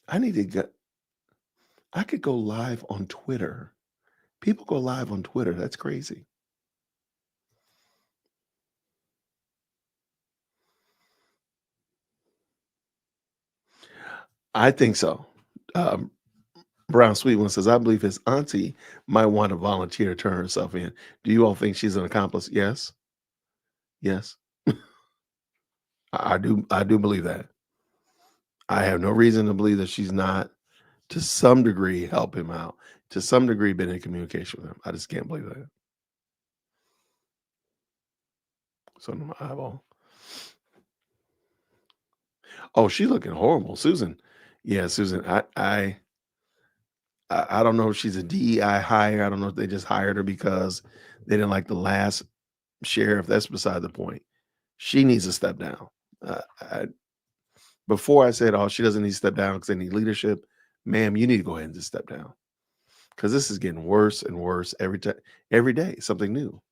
I need to get. I could go live on Twitter. People go live on Twitter. That's crazy. I think so. Um, Brown Sweet One says, I believe his auntie might want to volunteer to turn herself in. Do you all think she's an accomplice? Yes. Yes. I do. I do believe that. I have no reason to believe that she's not, to some degree, help him out. To some degree, been in communication with him. I just can't believe that. So my eyeball. Oh, she's looking horrible, Susan. Yeah, Susan. I don't know if she's a DEI hire. I don't know if they just hired her because they didn't like the last sheriff. That's beside the point. She needs to step down. Before I said, oh, she doesn't need to step down because they need leadership. Ma'am, you need to go ahead and just step down because this is getting worse and worse every day. Something new.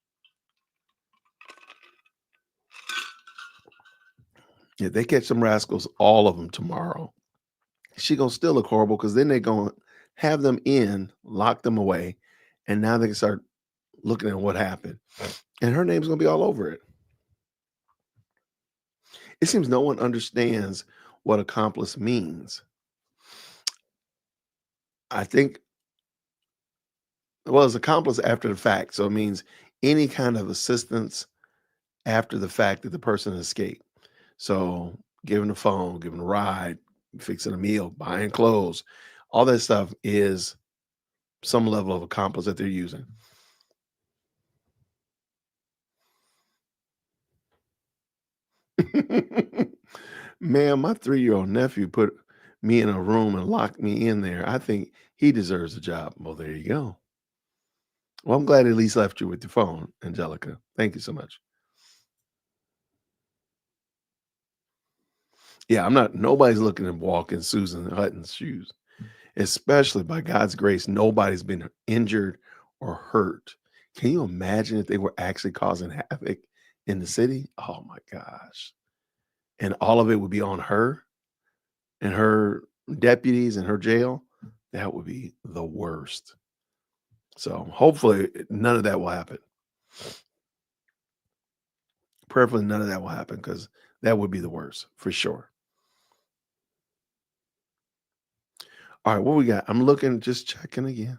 Yeah, they catch some rascals, all of them tomorrow. She gonna still look horrible because then they're gonna have them in, lock them away, and now they can start looking at what happened. And her name's gonna be all over it. It seems no one understands what accomplice means. I think, well, it's accomplice after the fact. So it means any kind of assistance after the fact that the person escaped. So giving a phone, giving a ride, fixing a meal, buying clothes, all that stuff is some level of accomplice that they're using. Man, my 3-year-old nephew put me in a room and locked me in there. I think he deserves a job. Well, there you go. Well, I'm glad at least left you with your phone, Angelica. Thank you so much. Yeah, nobody's looking to walk in Susan Hutton's shoes, especially by God's grace. Nobody's been injured or hurt. Can you imagine if they were actually causing havoc in the city? Oh my gosh. And all of it would be on her and her deputies and her jail. That would be the worst. So hopefully none of that will happen. Prayerfully none of that will happen because that would be the worst for sure. All right, what we got? I'm looking, just checking again.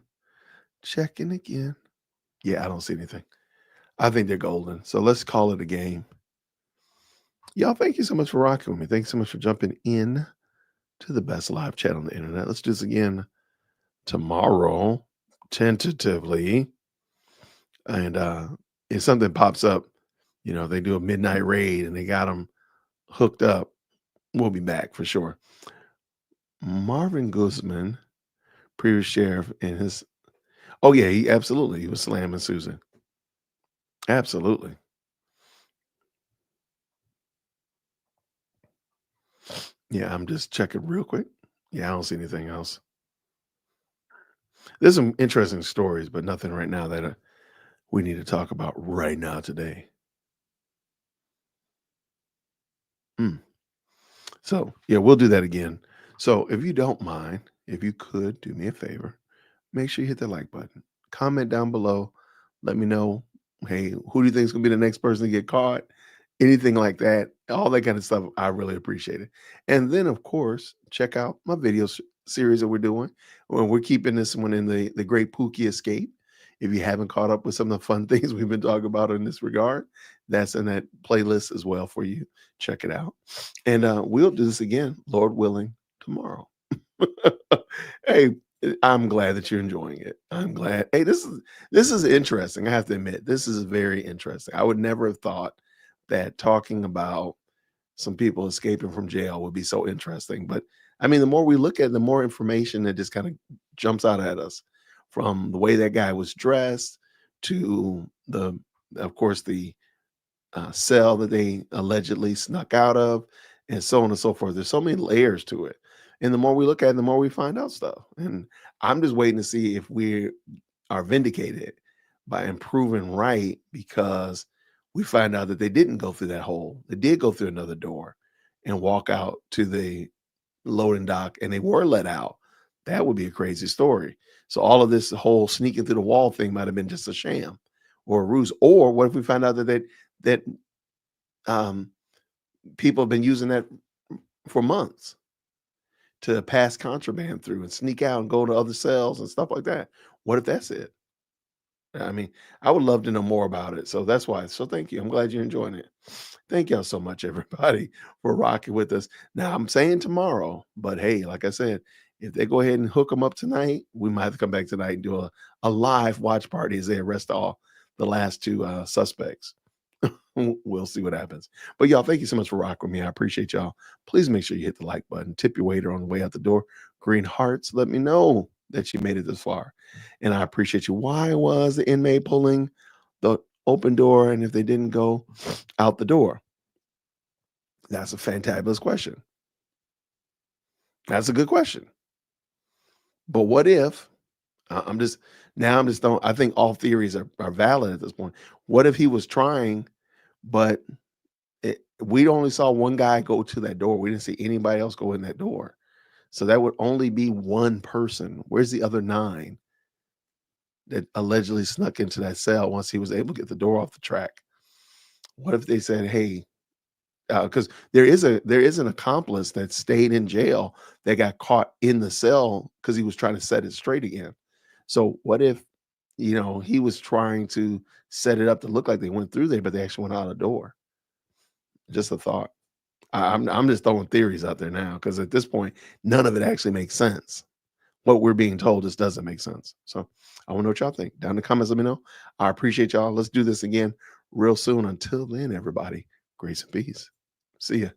Checking again. Yeah, I don't see anything. I think they're golden. So let's call it a game. Y'all, thank you so much for rocking with me. Thanks so much for jumping in to the best live chat on the internet. Let's do this again tomorrow, tentatively. And if something pops up, they do a midnight raid and they got them hooked up, we'll be back for sure. Marvin Guzman, previous sheriff, and his, oh yeah, he was slamming Susan. Absolutely. Yeah, I'm just checking real quick. Yeah, I don't see anything else. There's some interesting stories, but nothing right now that we need to talk about right now today. So yeah, we'll do that again. So if you don't mind, if you could do me a favor, make sure you hit the like button. Comment down below. Let me know, hey, who do you think is going to be the next person to get caught? Anything like that, all that kind of stuff. I really appreciate it. And then, of course, check out my video series that we're doing. We're keeping this one in the Great Pookie Escape. If you haven't caught up with some of the fun things we've been talking about in this regard, that's in that playlist as well for you. Check it out. And we'll do this again, Lord willing, tomorrow. Hey, I'm glad that you're enjoying it. I'm glad. Hey, this is interesting. I have to admit, this is very interesting. I would never have thought that talking about some people escaping from jail would be so interesting. But I mean, the more we look at it, the more information that just kind of jumps out at us, from the way that guy was dressed to of course, the cell that they allegedly snuck out of, and so on and so forth. There's so many layers to it. And the more we look at it, the more we find out stuff. And I'm just waiting to see if we are vindicated by and proven right, because we find out that they didn't go through that hole. They did go through another door and walk out to the loading dock, and they were let out. That would be a crazy story. So all of this whole sneaking through the wall thing might have been just a sham or a ruse. Or what if we find out that people have been using that for months to pass contraband through and sneak out and go to other cells and stuff like that? What if that's it? I mean, I would love to know more about it. So that's why. So thank you. I'm glad you're enjoying it. Thank y'all so much, everybody, for rocking with us. Now, I'm saying tomorrow, but hey, like I said, if they go ahead and hook them up tonight, we might have to come back tonight and do a live watch party as they arrest all the last two suspects. We'll see what happens. But y'all, thank you so much for rocking with me. I appreciate y'all. Please make sure you hit the like button. Tip your waiter on the way out the door. Green hearts. Let me know that you made it this far. And I appreciate you. Why was the inmate pulling the open door, and if they didn't go out the door? That's a fantabulous question. That's a good question. But what if I'm just don't I think all theories are valid at this point. What if he was trying, but we only saw one guy go to that door. We didn't see anybody else go in that door. So that would only be one person. Where's the other 9 that allegedly snuck into that cell once he was able to get the door off the track? What if they said, hey, because there is an accomplice that stayed in jail that got caught in the cell because he was trying to set it straight again. So what if, he was trying to set it up to look like they went through there, but they actually went out a door? Just a thought. I'm just throwing theories out there now, because at this point, none of it actually makes sense. What we're being told just doesn't make sense. So I want to know what y'all think. Down in the comments, let me know. I appreciate y'all. Let's do this again real soon. Until then, everybody, grace and peace. See ya.